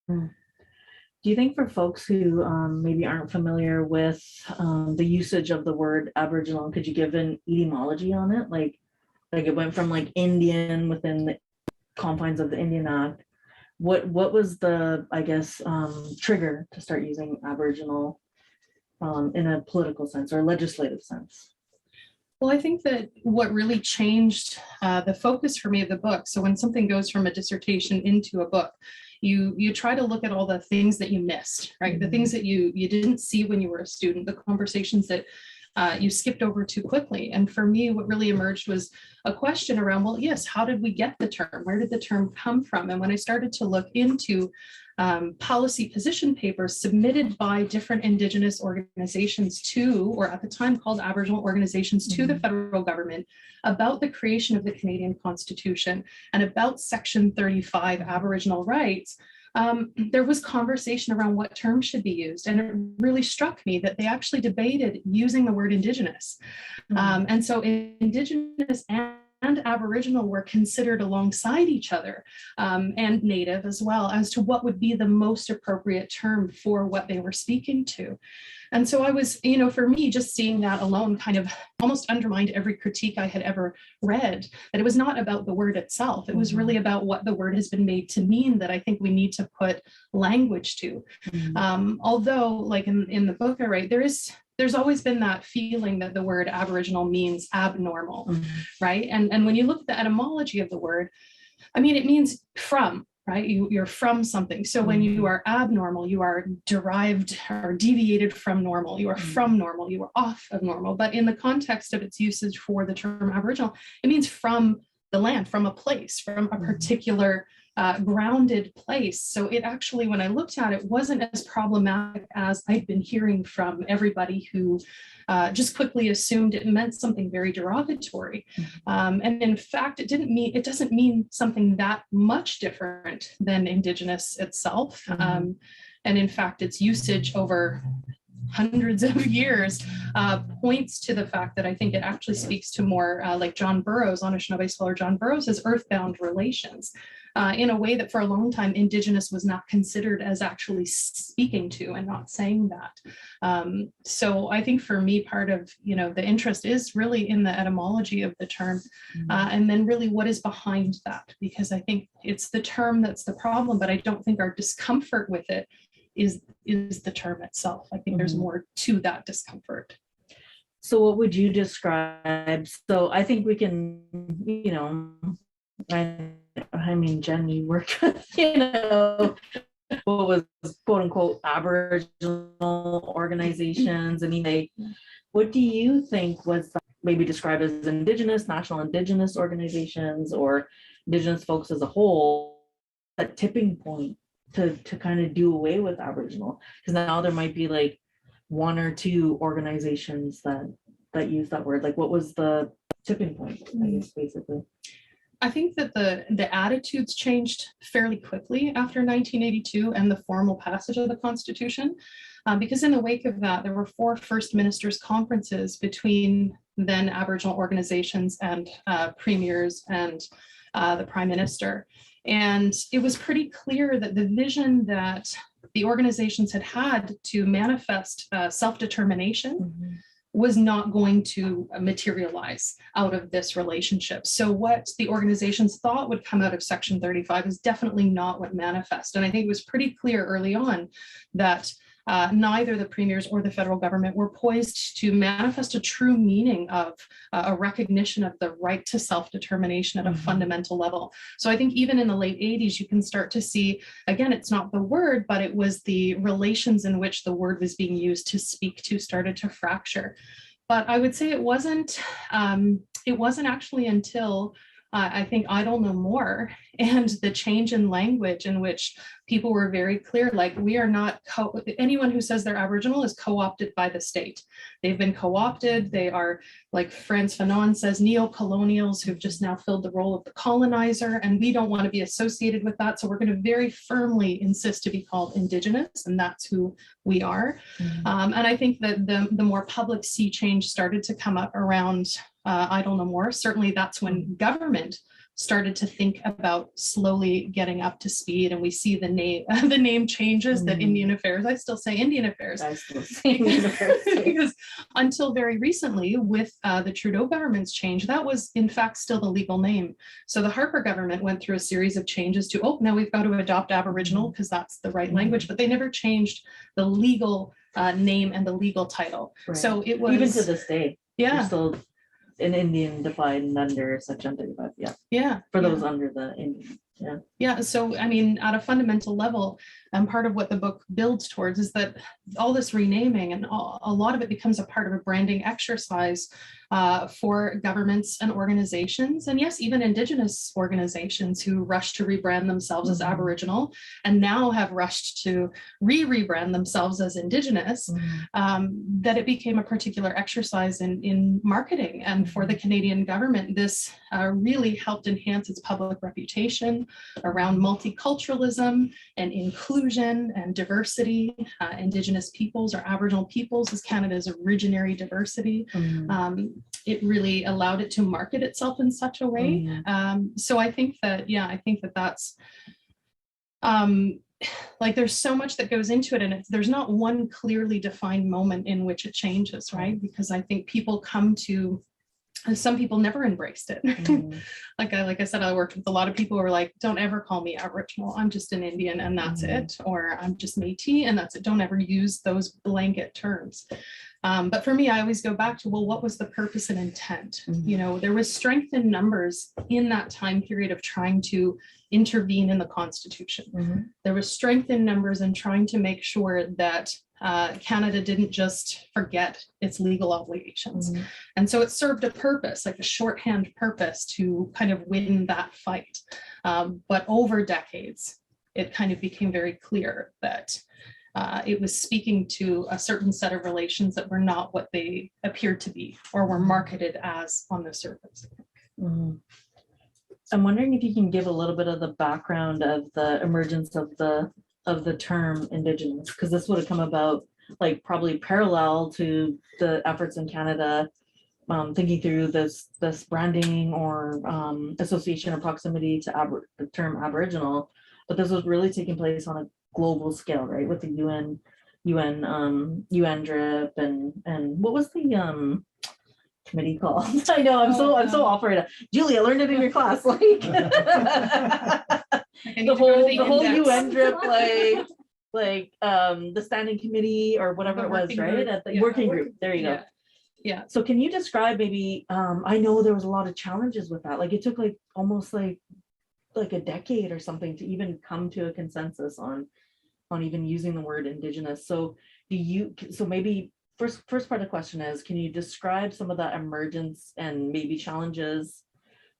Mm. Do you think for folks who maybe aren't familiar with the usage of the word Aboriginal, could you give an etymology on it? Like it went from like Indian within the confines of the Indian Act. What was the, I guess, trigger to start using Aboriginal in a political sense or legislative sense? Well, I think that what really changed the focus for me of the book, so when something goes from a dissertation into a book, you try to look at all the things that you missed, right? The things that you didn't see when you were a student, the conversations that you skipped over too quickly. And for me, what really emerged was a question around, well, yes, how did we get the term? Where did the term come from? And when I started to look into policy position papers submitted by different Indigenous organizations to, or at the time called Aboriginal organizations, to the federal government about the creation of the Canadian Constitution and about Section 35 Aboriginal rights, there was conversation around what terms should be used. And it really struck me that they actually debated using the word Indigenous. And so Indigenous and Aboriginal were considered alongside each other, and Native as well, as to what would be the most appropriate term for what they were speaking to. And so I was, for me, just seeing that alone kind of almost undermined every critique I had ever read, that it was not about the word itself. It was really about what the word has been made to mean that I think we need to put language to. Although, like in the book I write, there's always been that feeling that the word Aboriginal means abnormal, right? And when you look at the etymology of the word, I mean, it means from, right? You're from something. So when you are abnormal, you are derived or deviated from normal. You are from normal. You are off of normal. But in the context of its usage for the term Aboriginal, it means from the land, from a place, from a particular grounded place. So it actually, when I looked at it, wasn't as problematic as I'd been hearing from everybody who just quickly assumed it meant something very derogatory. And in fact, it doesn't mean something that much different than Indigenous itself. And in fact, its usage over hundreds of years points to the fact that I think it actually speaks to more like John Burroughs, Anishinaabe scholar John Burroughs' earthbound relations, in a way that for a long time Indigenous was not considered as actually speaking to and not saying that. So I think for me, part of the interest is really in the etymology of the term, and then really what is behind that, because I think it's the term that's the problem, but I don't think our discomfort with it is the term itself. I think there's more to that discomfort. So what would you describe? So I think we can, I mean, Jen, you worked with, what was quote unquote Aboriginal organizations. I mean, what do you think was maybe described as Indigenous, national Indigenous organizations, or Indigenous folks as a whole, that tipping point to kind of do away with Aboriginal? Because now there might be like one or two organizations that use that word. Like, what was the tipping point, I guess, basically? I think that the attitudes changed fairly quickly after 1982 and the formal passage of the Constitution, because in the wake of that, there were 4 First Ministers' conferences between then Aboriginal organizations and premiers and the Prime Minister. And it was pretty clear that the vision that the organizations had to manifest self-determination was not going to materialize out of this relationship. So what the organizations thought would come out of Section 35 is definitely not what manifested. And I think it was pretty clear early on that neither the premiers or the federal government were poised to manifest a true meaning of a recognition of the right to self-determination at a fundamental level. So I think even in the late 80s, you can start to see, again, it's not the word, but it was the relations in which the word was being used to speak to started to fracture. But I would say it wasn't actually until I think Idle No More and the change in language in which people were very clear, like, we are not, anyone who says they're Aboriginal is co-opted by the state. They've been co-opted. They are, like Frantz Fanon says, neo-colonials who've just now filled the role of the colonizer, and we don't want to be associated with that. So we're going to very firmly insist to be called Indigenous, and that's who we are. And I think that the more public sea change started to come up around Idle No More. Certainly that's when government started to think about slowly getting up to speed, and we see the name the name changes that Indian Affairs, I still say Indian Affairs. I still say Indian Affairs too. Because until very recently with the Trudeau government's change, that was in fact still the legal name. So the Harper government went through a series of changes to, now we've got to adopt Aboriginal because that's the right language, but they never changed the legal name and the legal title. Right. So it was, even to this day, yeah, still an Indian defined under Section 35. Yeah. Yeah. For those under the Indian. Yeah. Yeah. So, I mean, at a fundamental level, part of what the book builds towards is that all this renaming and a lot of it becomes a part of a branding exercise for governments and organizations. And yes, even Indigenous organizations who rushed to rebrand themselves as Aboriginal and now have rushed to rebrand themselves as Indigenous, that it became a particular exercise in marketing. And for the Canadian government, this really helped enhance its public reputation around multiculturalism and inclusion and diversity. Indigenous peoples or Aboriginal peoples is Canada's originary diversity. It really allowed it to market itself in such a way. So I think that, yeah, I think that that's like there's so much that goes into it, and there's not one clearly defined moment in which it changes, right? Because I think people come to, and some people never embraced it. Like I said, I worked with a lot of people who were like, don't ever call me Aboriginal. I'm just an Indian and that's it. Or I'm just Métis and that's it. Don't ever use those blanket terms. But for me, I always go back to, well, what was the purpose and intent? You know, there was strength in numbers in that time period of trying to intervene in the Constitution. There was strength in numbers and trying to make sure that Canada didn't just forget its legal obligations. And so it served a purpose, like a shorthand purpose to kind of win that fight. But over decades, it kind of became very clear that it was speaking to a certain set of relations that were not what they appeared to be or were marketed as on the surface. I'm wondering if you can give a little bit of the background of the emergence of the term Indigenous, because this would have come about like probably parallel to the efforts in Canada, thinking through this branding or association or proximity to the term Aboriginal, but this was really taking place on a global scale, right? With the UN drip and what was the committee called? I know I'm so off right now. Julie, I learned it in your class, like the whole UN drip, like the standing committee or whatever it was, right? At the working group. There you go. Yeah. So can you describe maybe, I know there was a lot of challenges with that. Like it took like almost like a decade or something to even come to a consensus on even using the word Indigenous. So maybe first part of the question is, can you describe some of that emergence and maybe challenges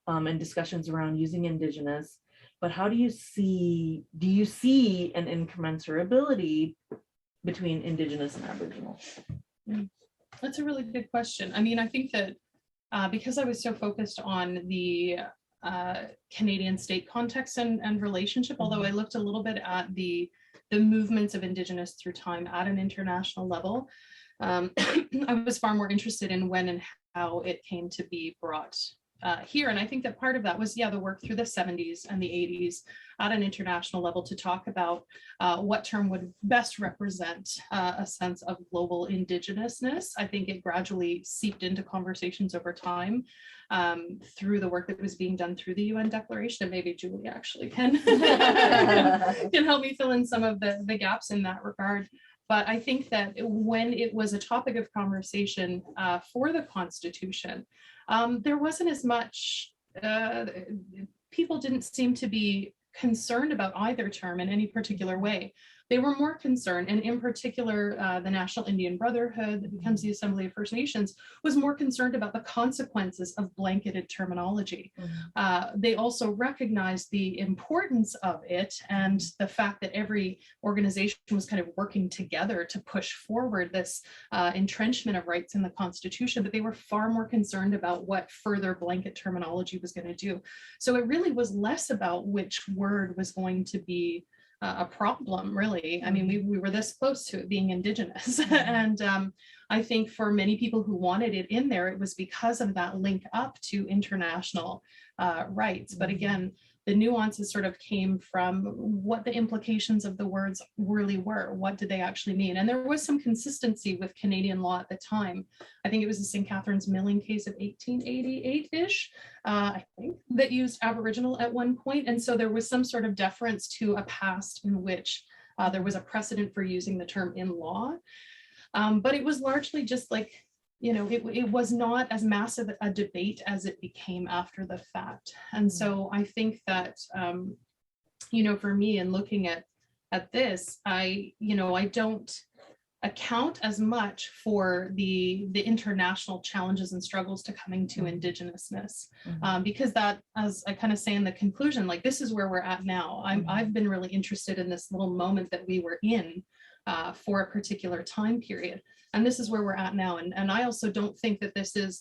and discussions around using Indigenous? But how do you see an incommensurability between Indigenous and Aboriginal? That's a really good question. I mean, I think that because I was so focused on the Canadian state context and relationship, although I looked a little bit at the movements of Indigenous through time at an international level, I was far more interested in when and how it came to be brought here. And I think that part of that was, the work through the 70s and the 80s at an international level to talk about what term would best represent a sense of global Indigenousness. I think it gradually seeped into conversations over time through the work that was being done through the UN Declaration. And maybe Julie actually can help me fill in some of the gaps in that regard. But I think that when it was a topic of conversation for the Constitution, there wasn't as much, people didn't seem to be concerned about either term in any particular way. They were more concerned, and in particular, the National Indian Brotherhood that becomes the Assembly of First Nations was more concerned about the consequences of blanketed terminology. They also recognized the importance of it and the fact that every organization was kind of working together to push forward this entrenchment of rights in the Constitution, but they were far more concerned about what further blanket terminology was going to do. So it really was less about which word was going to be a problem, really. I mean, we were this close to it being Indigenous. And I think for many people who wanted it in there, it was because of that link up to international rights. But again, the nuances sort of came from what the implications of the words really were. What did they actually mean? And there was some consistency with Canadian law at the time. I think it was the St. Catharines milling case of 1888-ish, I think, that used Aboriginal at one point. And so there was some sort of deference to a past in which there was a precedent for using the term in law. But it was largely just like, you know, it was not as massive a debate as it became after the fact. And so I think that, you know, for me in looking at this, I don't account as much for the international challenges and struggles to coming to Indigenousness, because that, as I kind of say in the conclusion, like this is where we're at now. I've been really interested in this little moment that we were in for a particular time period. And this is where we're at now. And I also don't think that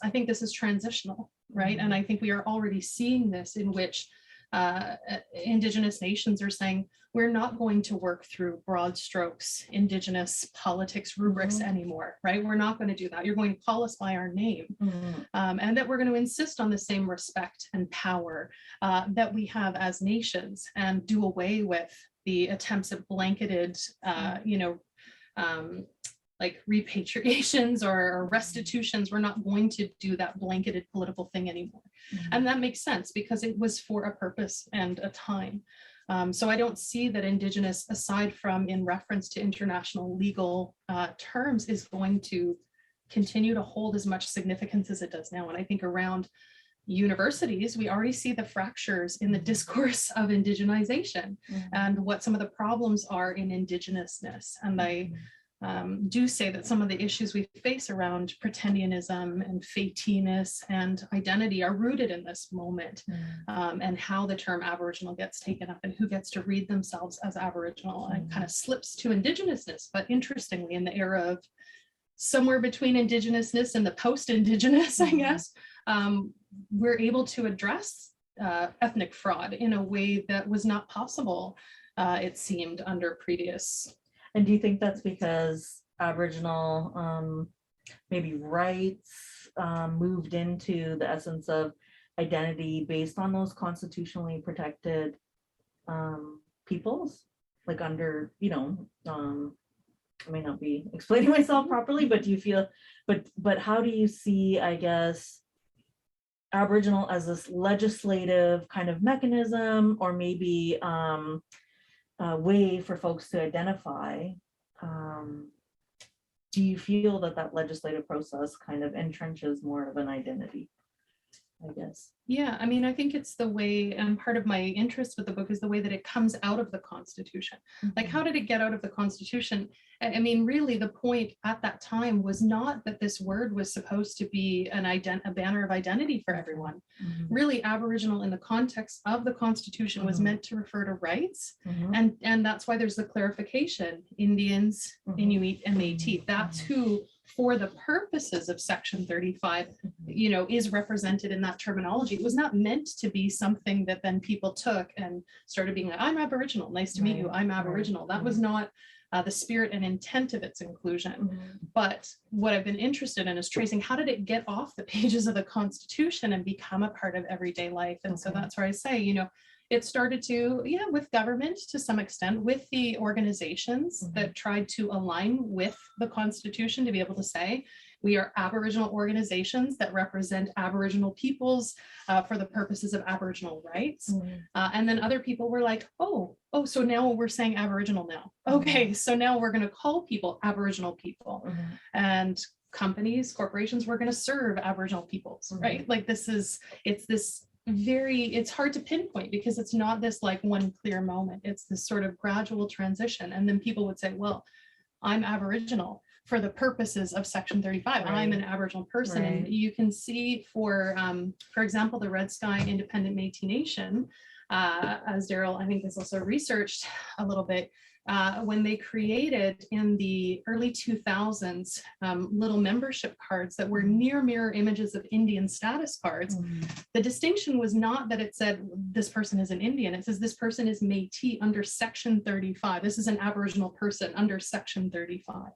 I think this is transitional, right? And I think we are already seeing this in which Indigenous nations are saying, we're not going to work through broad strokes, Indigenous politics rubrics anymore, right? We're not going to do that. You're going to call us by our name, and that we're going to insist on the same respect and power that we have as nations, and do away with the attempts at blanketed, like repatriations or restitutions. We're not going to do that blanketed political thing anymore. And that makes sense because it was for a purpose and a time. So I don't see that Indigenous, aside from in reference to international legal terms, is going to continue to hold as much significance as it does now. And I think around universities, we already see the fractures in the discourse of indigenization and what some of the problems are in Indigenousness. And I do say that some of the issues we face around pretendianism and fatiness and identity are rooted in this moment, and how the term Aboriginal gets taken up and who gets to read themselves as Aboriginal, and kind of slips to Indigenousness. But interestingly, in the era of somewhere between Indigenousness and the post-Indigenous, I guess, we're able to address ethnic fraud in a way that was not possible, it seemed, under previous. And do you think that's because Aboriginal maybe rights moved into the essence of identity based on those constitutionally protected peoples? Like under, I may not be explaining myself properly, but do you feel, but how do you see, I guess, Aboriginal as this legislative kind of mechanism, or maybe way for folks to identify? Do you feel that legislative process kind of entrenches more of an identity, I guess? Yeah, I mean, I think it's the way, and part of my interest with the book is the way that it comes out of the Constitution. Like, how did it get out of the Constitution? I mean, really, the point at that time was not that this word was supposed to be a banner of identity for everyone. Really, Aboriginal in the context of the Constitution was meant to refer to rights. And that's why there's the clarification: Indians, Inuit, and Métis. That's who, for the purposes of Section 35, is represented in that terminology. It was not meant to be something that then people took and started being like, I'm Aboriginal, nice to meet you, I'm Aboriginal. That was not the spirit and intent of its inclusion. But what I've been interested in is tracing, how did it get off the pages of the Constitution and become a part of everyday life? And so that's where I say, it started to, with government to some extent, with the organizations that tried to align with the Constitution to be able to say, we are Aboriginal organizations that represent Aboriginal peoples for the purposes of Aboriginal rights. And then other people were like, oh, so now we're saying Aboriginal now. Okay, so now we're going to call people Aboriginal people. And companies, corporations, we're going to serve Aboriginal peoples, right? Like it's hard to pinpoint because it's not this like one clear moment. It's this sort of gradual transition. And then people would say, well, I'm Aboriginal for the purposes of Section 35. I'm an Aboriginal person. And you can see for example, the Red Sky Independent Métis Nation, as Daryl, I think, has also researched a little bit, when they created in the early 2000s little membership cards that were near mirror images of Indian status cards, the distinction was not that it said this person is an Indian, it says this person is Métis under Section 35. This is an Aboriginal person under Section 35.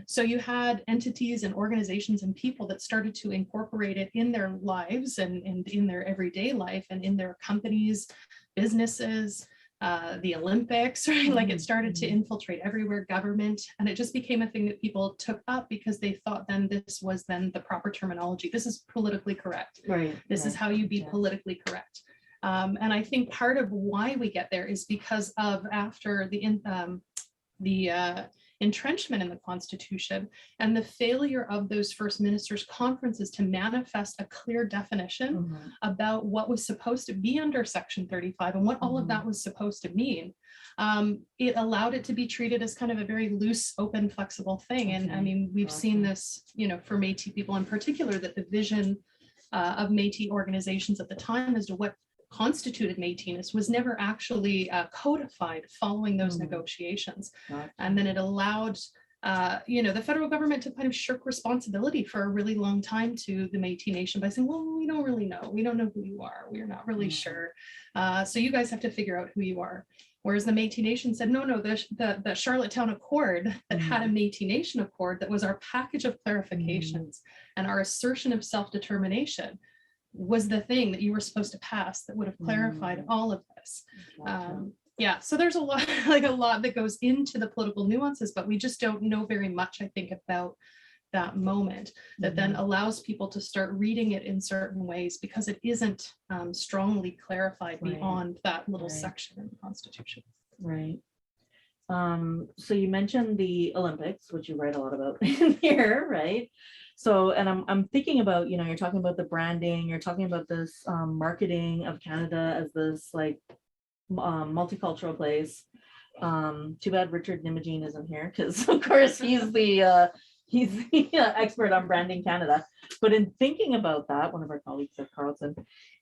So you had entities and organizations and people that started to incorporate it in their lives and in their everyday life and in their companies, businesses, the Olympics, right? Like it started to infiltrate everywhere, government, and it just became a thing that people took up because they thought then this was then the proper terminology. This is politically correct. Right. This is how you be politically correct. And I think part of why we get there is because of after the entrenchment in the Constitution and the failure of those first ministers' conferences to manifest a clear definition about what was supposed to be under Section 35 and what all of that was supposed to mean. It allowed it to be treated as kind of a very loose, open, flexible thing. And I mean, we've seen this, you know, for Métis people in particular, that the vision of Métis organizations at the time as to what constituted Métis was never actually codified following those negotiations. And then it allowed, you know, the federal government to kind of shirk responsibility for a really long time to the Métis Nation by saying, well, we don't really know. We don't know who you are. We're not really sure. So you guys have to figure out who you are. Whereas the Métis Nation said, no, the Charlottetown Accord that had a Métis Nation Accord that was our package of clarifications and our assertion of self-determination was the thing that you were supposed to pass that would have clarified all of this. Yeah, so there's a lot, like a lot that goes into the political nuances, but we just don't know very much, I think, about that moment that then allows people to start reading it in certain ways because it isn't strongly clarified beyond that little section in the Constitution. Right. So you mentioned the Olympics, which you write a lot about in here, right? So, and I'm thinking about, you know, you're talking about the branding, you're talking about this marketing of Canada as this like multicultural place. Too bad Richard Nimogene isn't here because of course he's the expert on branding Canada. But in thinking about that, one of our colleagues at Carleton,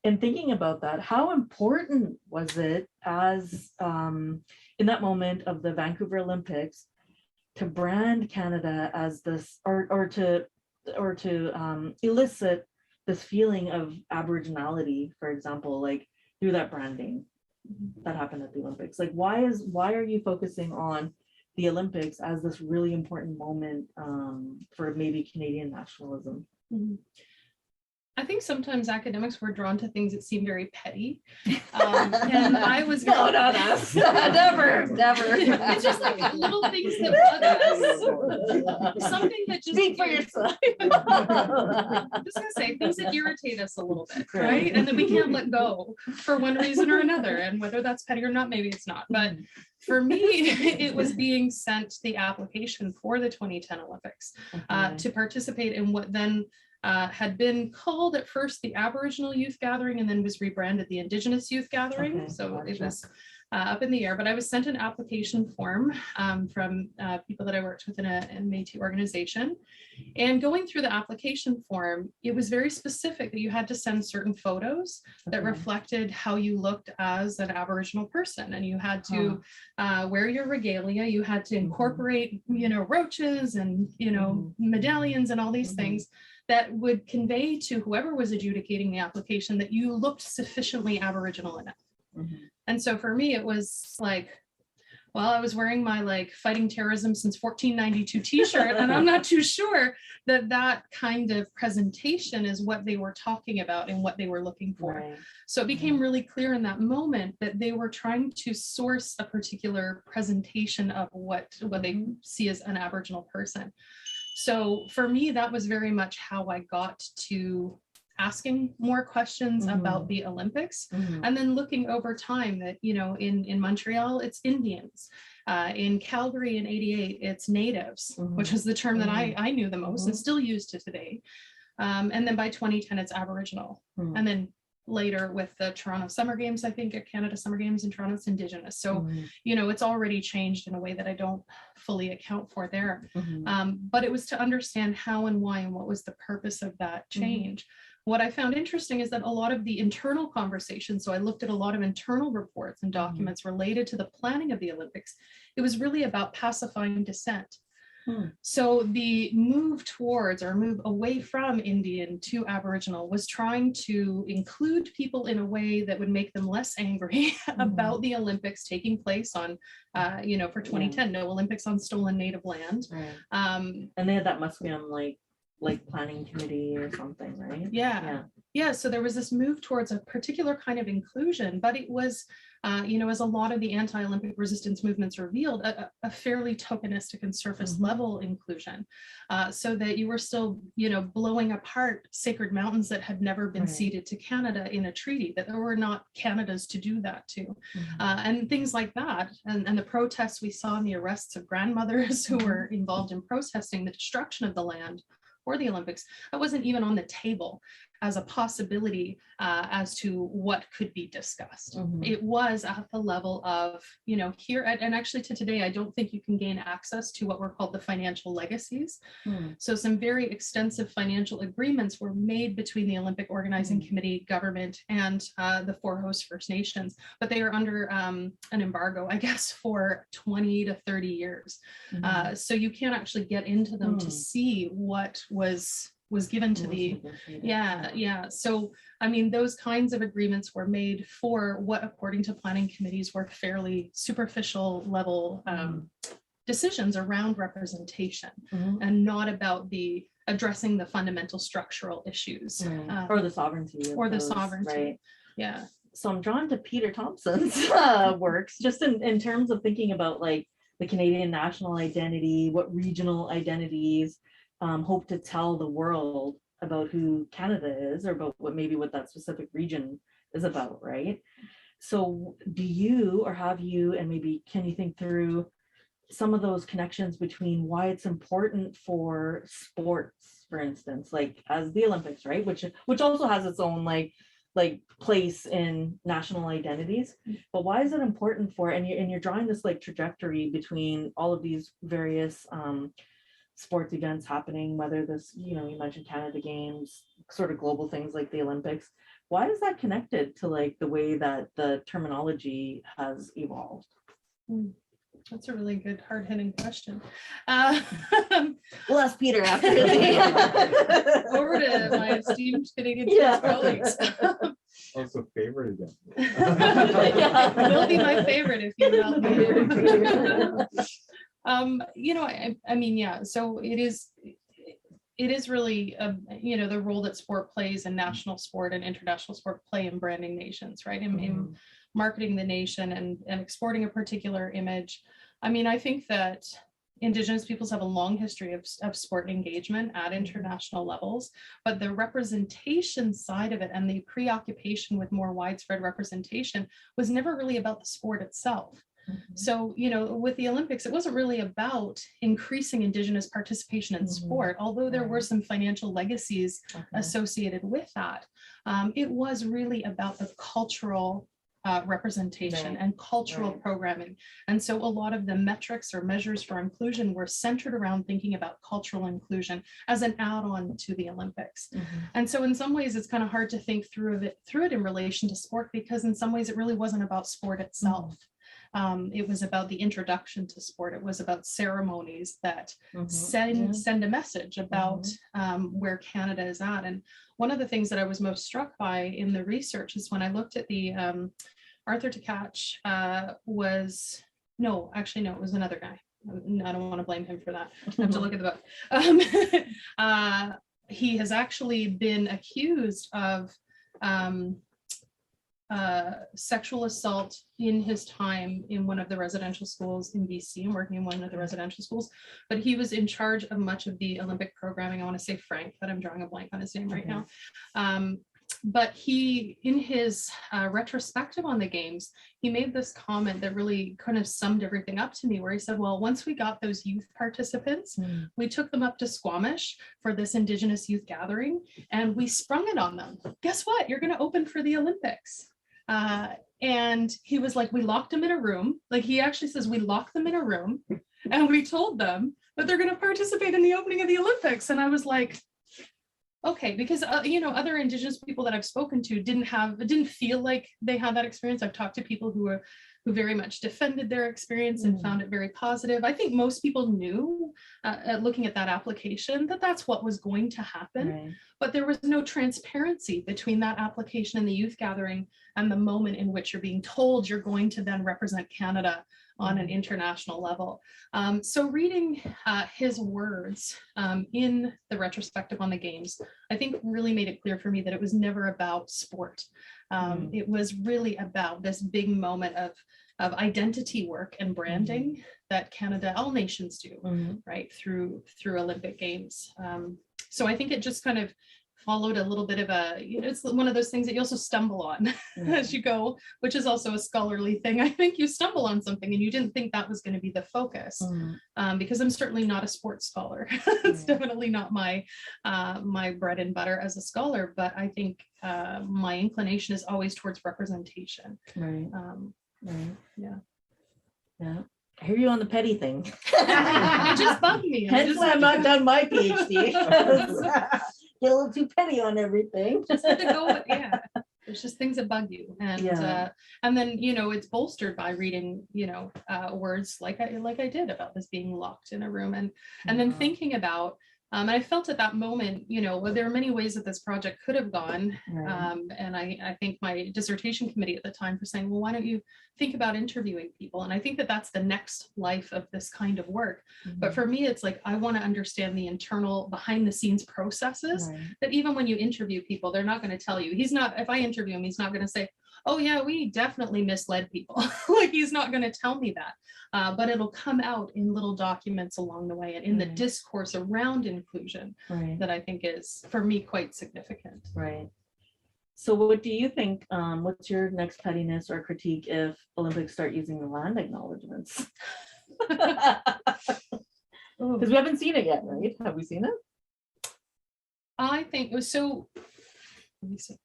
in thinking about that, how important was it as in that moment of the Vancouver Olympics to brand Canada as this, or to elicit this feeling of Aboriginality, for example, like through that branding that happened at the Olympics? Like, why are you focusing on the Olympics as this really important moment for maybe Canadian nationalism? I think sometimes academics were drawn to things that seem very petty. And I was no, not us. Never. It's just like little things that bug us. Something that just speak for yourself. I'm just gonna say things that irritate us a little bit, right? And that we can't let go for one reason or another. And whether that's petty or not, maybe it's not. But for me, it was being sent the application for the 2010 Olympics to participate in what then had been called at first the Aboriginal Youth Gathering and then was rebranded the Indigenous Youth Gathering. So it was up in the air, but I was sent an application form from people that I worked with in a Métis organization. And going through the application form, it was very specific that you had to send certain photos that reflected how you looked as an Aboriginal person. And you had to wear your regalia, you had to incorporate, you know, roaches and, you know, medallions and all these things that would convey to whoever was adjudicating the application that you looked sufficiently Aboriginal enough. And so for me, it was like, well, I was wearing my like fighting terrorism since 1492 t-shirt, and I'm not too sure that that kind of presentation is what they were talking about and what they were looking for. So it became really clear in that moment that they were trying to source a particular presentation of what they see as an Aboriginal person. So for me, that was very much how I got to asking more questions about the Olympics, and then looking over time that, you know, in Montreal, it's Indians. In Calgary in '88, it's Natives, which is the term that I knew the most and still use to today. And then by 2010, it's Aboriginal. And then later with the Toronto Summer Games, I think at Canada Summer Games in Toronto, it's Indigenous. So, you know, it's already changed in a way that I don't fully account for there. But it was to understand how and why and what was the purpose of that change. what I found interesting is that a lot of the internal conversations, so I looked at a lot of internal reports and documents related to the planning of the Olympics, it was really about pacifying dissent. So the move towards or move away from Indian to Aboriginal was trying to include people in a way that would make them less angry about the Olympics taking place on, for 2010, no Olympics on stolen native land. Right. And they had that must be on like planning committee or something, right? Yeah. So there was this move towards a particular kind of inclusion, but it was, as a lot of the anti-Olympic resistance movements revealed, a fairly tokenistic and surface level inclusion, so that you were still, blowing apart sacred mountains that had never been ceded to Canada in a treaty, that there were not Canada's to do that to, and things like that. And the protests we saw and the arrests of grandmothers who were involved in protesting the destruction of the land for the Olympics, that wasn't even on the table as a possibility as to what could be discussed. It was at the level of, here, and actually to today, I don't think you can gain access to what were called the financial legacies. So some very extensive financial agreements were made between the Olympic Organizing Committee, government, and the 4 host First Nations, but they are under an embargo, I guess, for 20 to 30 years. So you can't actually get into them to see what was given to the, So, I mean, those kinds of agreements were made for what, according to planning committees, were fairly superficial level decisions around representation and not about addressing the fundamental structural issues. Or the sovereignty. Or the sovereignty, right? Yeah. So I'm drawn to Peter Thompson's works, just in terms of thinking about like the Canadian national identity, what regional identities hope to tell the world about who Canada is, or about what that specific region is about, right? So do you, or have you, and maybe can you think through some of those connections between why it's important for sports, for instance, like as the Olympics, right? Which also has its own like place in national identities, but why is it important for, and you're drawing this like trajectory between all of these various sports events happening, whether this, you mentioned Canada Games, sort of global things like the Olympics. Why is that connected to like the way that the terminology has evolved? That's a really good, hard-hitting question. We'll ask Peter after. Over to my esteemed Canadian colleagues. Also favorite again. Will be my favorite if you help me. I mean, yeah, so it is really, the role that sport plays in national sport and international sport play in branding nations, right? In marketing the nation and exporting a particular image. I mean, I think that Indigenous peoples have a long history of sport engagement at international levels, but the representation side of it and the preoccupation with more widespread representation was never really about the sport itself. So, with the Olympics, it wasn't really about increasing Indigenous participation in sport, although there were some financial legacies associated with that. It was really about the cultural representation and cultural programming. And so a lot of the metrics or measures for inclusion were centered around thinking about cultural inclusion as an add-on to the Olympics. And so in some ways, it's kind of hard to think through it in relation to sport, because in some ways it really wasn't about sport itself. It was about the introduction to sport. It was about ceremonies that send a message about where Canada is at. And one of the things that I was most struck by in the research is when I looked at the Arthur Tkach it was another guy. I don't want to blame him for that. I have to look at the book. He has actually been accused of sexual assault in his time in one of the residential schools in BC and working in one of the residential schools, but he was in charge of much of the Olympic programming. I want to say Frank, but I'm drawing a blank on his name right now. But he, in his retrospective on the games, he made this comment that really kind of summed everything up to me, where he said, well, once we got those youth participants, we took them up to Squamish for this Indigenous youth gathering, and we sprung it on them. Guess what? You're going to open for the Olympics. And he was like, we locked them in a room. Like, he actually says we locked them in a room and we told them that they're going to participate in the opening of the Olympics. And I was like, Okay, because you know, other Indigenous people that I've spoken to didn't feel like they had that experience. I've talked to people who very much defended their experience and found it very positive. I think most people knew, looking at that application, that that's what was going to happen, Right. but there was no transparency between that application and the youth gathering and the moment in which you're being told you're going to then represent Canada on an international level. So reading his words in the retrospective on the games, I think really made it clear for me that it was never about sport. It was really about this big moment of identity work and branding that Canada, all nations do, right, through Olympic Games. So I think it just kind of followed a little bit of a, you know, it's one of those things that you also stumble on as you go, which is also a scholarly thing. I think you stumble on something and you didn't think that was going to be the focus, because I'm certainly not a sports scholar. It's definitely not my my bread and butter as a scholar, but I think my inclination is always towards representation. Right. Right. Yeah. Yeah. I hear you on the petty thing. It just bugged me. Hence why I'm not done my PhD. Get a little too petty on everything. Just had to go with, yeah. There's just things that bug you, and then, you know, it's bolstered by reading, you know, words like I did about this being locked in a room, and then thinking about. And I felt at that moment, you know, well, there are many ways that this project could have gone. And I think my dissertation committee at the time for saying, well, why don't you think about interviewing people? And I think that that's the next life of this kind of work. But for me, it's like, I want to understand the internal behind the scenes processes that even when you interview people, they're not going to tell you. He's not, if I interview him, he's not going to say, oh yeah, we definitely misled people. Like, he's not going to tell me that. But it'll come out in little documents along the way and in the discourse around inclusion that I think is, for me, quite significant. Right. So what do you think, what's your next pettiness or critique if Olympics start using the land acknowledgements? Because we haven't seen it yet, right? Have we seen it? I think it was so. Let me see.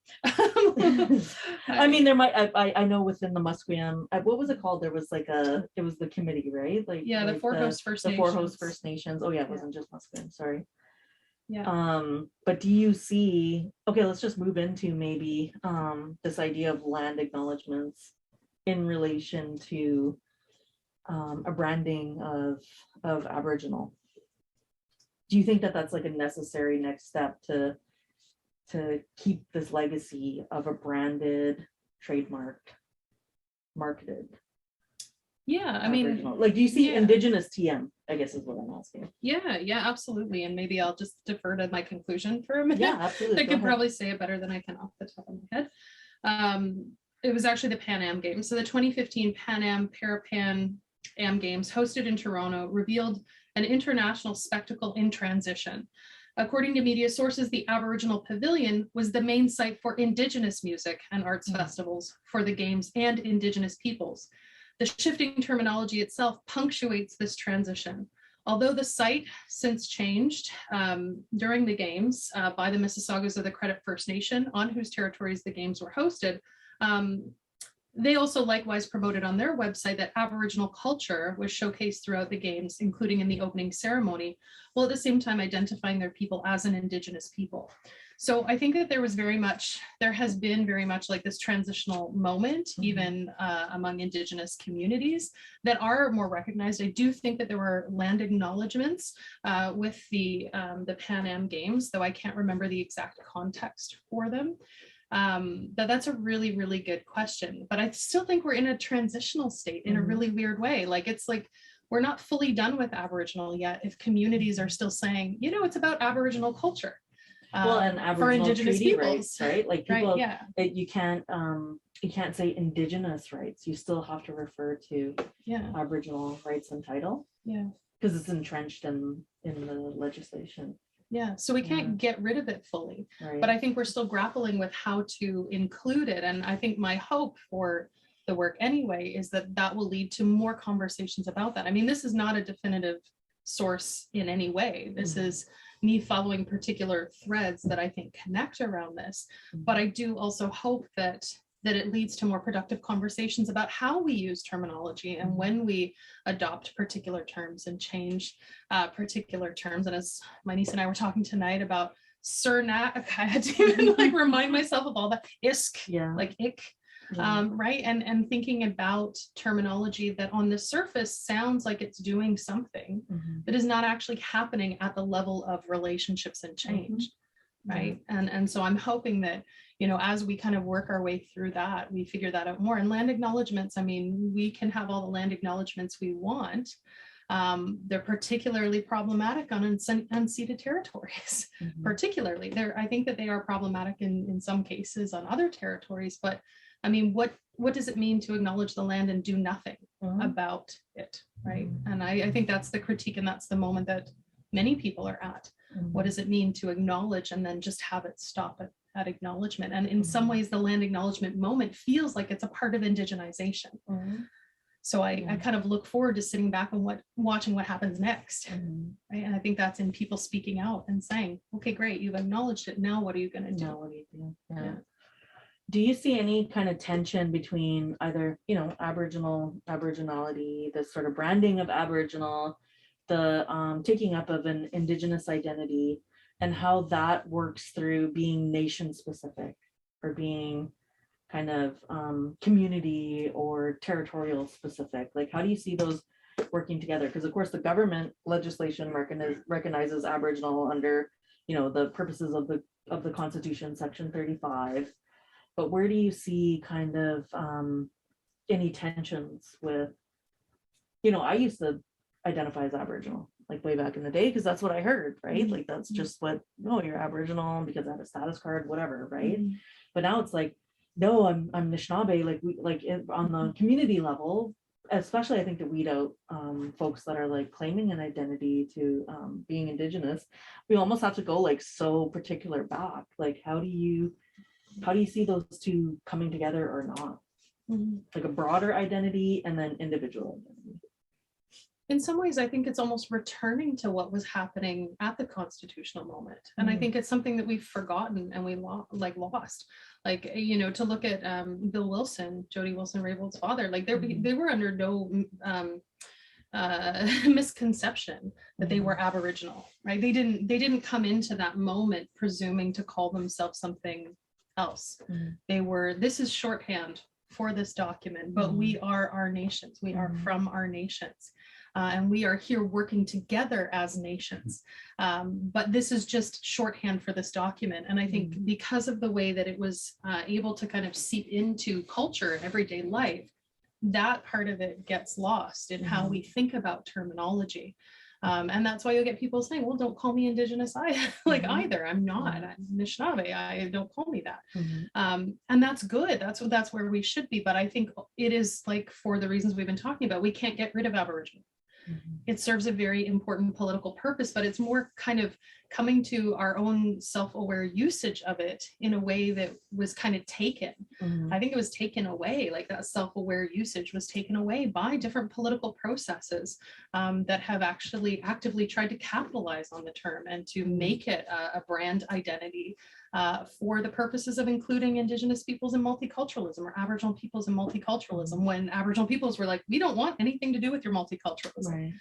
I mean, there might, I know within the Musqueam, what was it called? There was like it was the committee, right? Like, yeah, the four host First Nations. The four host First Nations. Oh yeah, it wasn't just Musqueam, sorry. Yeah. But do you see, okay, let's just move into maybe this idea of land acknowledgements in relation to a branding of Aboriginal. Do you think that that's like a necessary next step to keep this legacy of a branded, trademarked, marketed? Yeah, I mean, like, do you see Indigenous TM, I guess is what I'm asking. Yeah, absolutely. And maybe I'll just defer to my conclusion for a minute. Yeah, absolutely. I can probably say it better than I can off the top of my head. It was actually the Pan Am Games. So the 2015 Pan Am Parapan Am Games, hosted in Toronto, revealed an international spectacle in transition. According to media sources, the Aboriginal Pavilion was the main site for Indigenous music and arts festivals for the Games and Indigenous peoples. The shifting terminology itself punctuates this transition. Although the site since changed during the Games by the Mississaugas of the Credit First Nation, on whose territories the Games were hosted, they also likewise promoted on their website that Aboriginal culture was showcased throughout the Games, including in the opening ceremony, while at the same time identifying their people as an Indigenous people. So I think that there has been very much like this transitional moment, even among Indigenous communities that are more recognized. I do think that there were land acknowledgements with the Pan Am Games, though I can't remember the exact context for them. That's a really, really good question. But I still think we're in a transitional state in a really weird way. Like, it's like, we're not fully done with Aboriginal yet if communities are still saying, you know, it's about Aboriginal culture. Well, and Aboriginal for Indigenous peoples, rights, right? Like, people, you can't say Indigenous rights. You still have to refer to Aboriginal rights and title. Yeah, because it's entrenched in the legislation. Yeah, so we can't get rid of it fully, but I think we're still grappling with how to include it. And I think my hope for the work anyway is that will lead to more conversations about that. I mean, this is not a definitive source in any way. This is me following particular threads that I think connect around this. But I do also hope that it leads to more productive conversations about how we use terminology and when we adopt particular terms and change particular terms. And as my niece and I were talking tonight about I had to even like remind myself of all that isk, Yeah. like ick. Yeah. Right. And thinking about terminology that on the surface sounds like it's doing something, Mhm. but is not actually happening at the level of relationships and change. Right. And so I'm hoping that, you know, as we kind of work our way through that, we figure that out more. And land acknowledgements, I mean, we can have all the land acknowledgements we want. They're particularly problematic on unceded territories. Mhm. Particularly, I think that they are problematic in some cases on other territories, but I mean, what does it mean to acknowledge the land and do nothing Mhm. about it, right? And I think that's the critique, and that's the moment that many people are at. What does it mean to acknowledge and then just have it stop at acknowledgement? And in some ways, the land acknowledgement moment feels like it's a part of indigenization. Mhm. So I kind of look forward to sitting back and watching what happens next. Mhm. Right? And I think that's in people speaking out and saying, okay, great, you've acknowledged it. Now what are you going to do? Now what do you do? Yeah. Yeah. Do you see any kind of tension between either, you know, Aboriginality, the sort of branding of Aboriginal, the taking up of an Indigenous identity, and how that works through being nation specific or being kind of community or territorial specific? Like, how do you see those working together? Because of course the government legislation recognizes Aboriginal under, you know, the purposes of the Constitution, Section 35. But where do you see kind of any tensions with, you know, I used to identify as Aboriginal like way back in the day because that's what I heard, right? Like that's just what, no, you're Aboriginal because I have a status card, whatever, right? But now it's like, no, I'm Anishinaabe, like we like on the community level, especially I think to weed out folks that are like claiming an identity to being Indigenous, we almost have to go like so particular back. Like how do you see those two coming together or not? Like a broader identity and then individual identity. In some ways, I think it's almost returning to what was happening at the constitutional moment. And I think it's something that we've forgotten and we lost. Like, you know, to look at Bill Wilson, Jody Wilson-Raybould's father, like they were under no misconception that they were Aboriginal, right? They didn't come into that moment presuming to call themselves something else. This is shorthand for this document, but we are our nations. We are from our nations. And we are here working together as nations. But this is just shorthand for this document. And I think because of the way that it was able to kind of seep into culture and everyday life, that part of it gets lost in how we think about terminology. And that's why you'll get people saying, well, don't call me Indigenous either. I'm not. I'm Anishinaabe. Don't call me that. And that's good. That's where we should be. But I think it is like, for the reasons we've been talking about, we can't get rid of Aboriginal. It serves a very important political purpose, but it's more kind of coming to our own self-aware usage of it in a way that was kind of taken. I think it was taken away, like that self-aware usage was taken away by different political processes that have actually actively tried to capitalize on the term and to make it a brand identity for the purposes of including Indigenous peoples in multiculturalism or Aboriginal peoples in multiculturalism, when Aboriginal peoples were like, we don't want anything to do with your multiculturalism.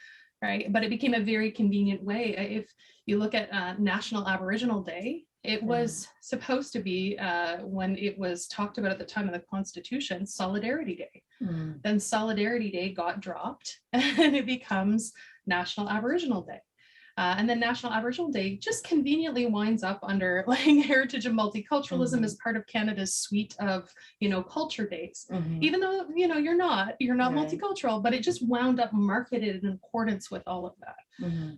Right. But it became a very convenient way. If you look at National Aboriginal Day, it was supposed to be, when it was talked about at the time of the Constitution, Solidarity Day. Then Solidarity Day got dropped and it becomes National Aboriginal Day. And then National Aboriginal Day just conveniently winds up under like Heritage and Multiculturalism as part of Canada's suite of, you know, culture days, even though, you know, you're not multicultural, but it just wound up marketed in accordance with all of that.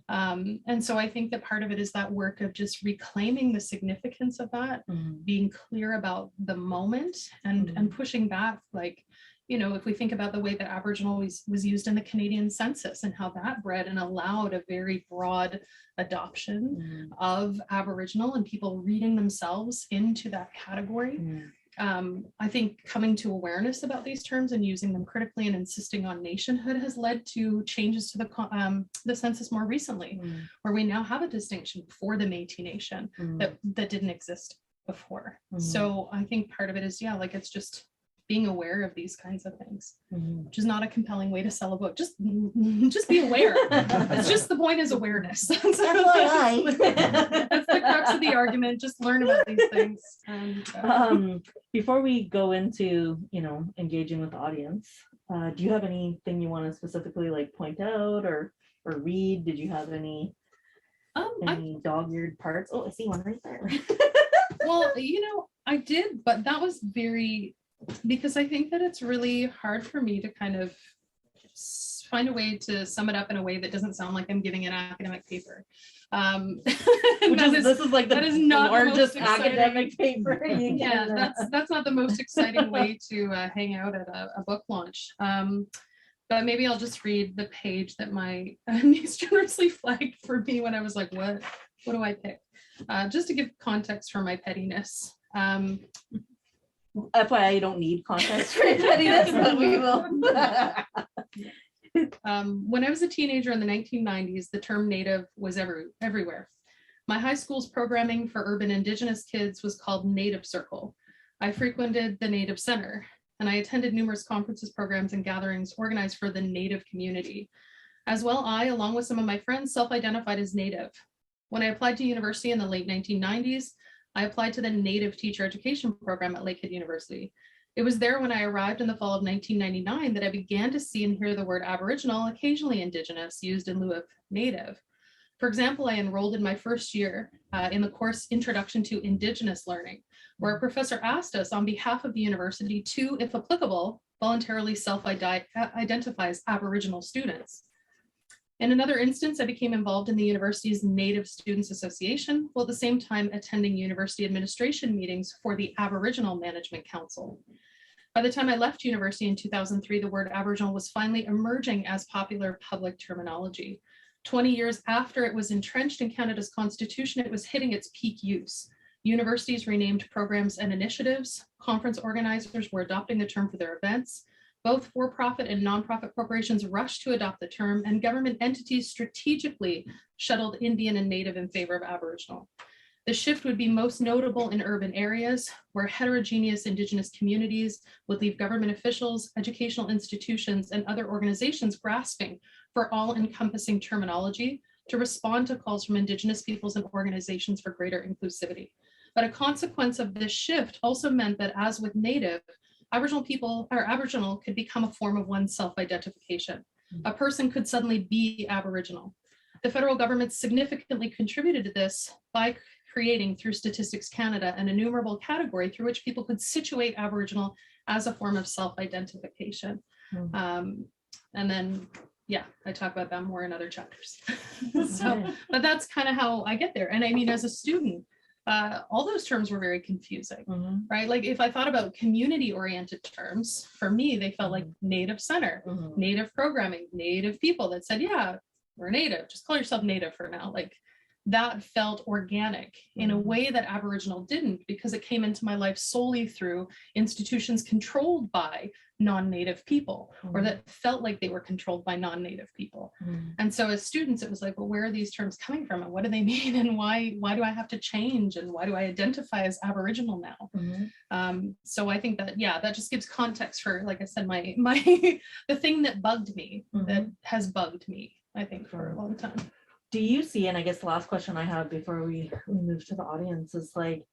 And so I think that part of it is that work of just reclaiming the significance of that, being clear about the moment and pushing back, like, you know, if we think about the way that Aboriginal was used in the Canadian census and how that bred and allowed a very broad adoption of Aboriginal and people reading themselves into that category. I think coming to awareness about these terms and using them critically and insisting on nationhood has led to changes to the census more recently, where we now have a distinction for the Métis Nation that didn't exist before. So I think part of it is, like, it's just being aware of these kinds of things, Mhm. which is not a compelling way to sell a book. Just be aware. It's just the point is awareness. That's the crux of the argument. Just learn about these things. And, Before we go into, engaging with the audience, do you have anything you want to specifically like point out or read? Did you have any dog-eared parts? Oh, I see one right there. well, I did, but that was because I think that it's really hard for me to kind of find a way to sum it up in a way that doesn't sound like I'm giving an academic paper. This is like that is not the largest most exciting- academic paper. Yeah, that's not the most exciting way to hang out at a book launch. But maybe I'll just read the page that my niece generously flagged for me when I was like, what do I pick? Just to give context for my pettiness. FYI, you don't need context for pettiness, but we will. When I was a teenager in the 1990s, the term Native was everywhere. My high school's programming for urban Indigenous kids was called Native Circle. I frequented the Native Center, and I attended numerous conferences, programs, and gatherings organized for the Native community. As well, I, along with some of my friends, self-identified as Native. When I applied to university in the late 1990s, I applied to the Native Teacher Education Program at Lakehead University. It was there when I arrived in the fall of 1999 that I began to see and hear the word Aboriginal, occasionally Indigenous, used in lieu of Native. For example, I enrolled in my first year in the course Introduction to Indigenous Learning, where a professor asked us on behalf of the university to, if applicable, voluntarily self-identify as Aboriginal students. In another instance, I became involved in the university's Native Students Association, while at the same time attending university administration meetings for the Aboriginal Management Council. By the time I left university in 2003, the word Aboriginal was finally emerging as popular public terminology. 20 years after it was entrenched in Canada's Constitution, it was hitting its peak use. Universities renamed programs and initiatives. Conference organizers were adopting the term for their events. Both for-profit and nonprofit corporations rushed to adopt the term, and government entities strategically shuttled Indian and Native in favor of Aboriginal. The shift would be most notable in urban areas where heterogeneous Indigenous communities would leave government officials, educational institutions, and other organizations grasping for all-encompassing terminology to respond to calls from Indigenous peoples and organizations for greater inclusivity. But a consequence of this shift also meant that, as with Native, Aboriginal people or Aboriginal could become a form of one's self-identification. A person could suddenly be Aboriginal. The federal government significantly contributed to this by creating, through Statistics Canada, an enumerable category through which people could situate Aboriginal as a form of self-identification. And then, yeah, I talk about that more in other chapters. But that's kind of how I get there. And I mean, as a student, all those terms were very confusing, right? Like if I thought about community-oriented terms, for me, they felt like Native Center, Native programming, Native people that said, yeah, we're Native, just call yourself Native for now. Like that felt organic in a way that Aboriginal didn't, because it came into my life solely through institutions controlled by non-Native people, or that felt like they were controlled by non-Native people. And so as students, it was like, well, where are these terms coming from, and what do they mean, and why do I have to change, and why do I identify as Aboriginal now? So I think that, yeah, that just gives context for, like I said, my the thing that bugged me, that has bugged me, I think, for a long time. Do you see, and I guess the last question I have before we move to the audience is like,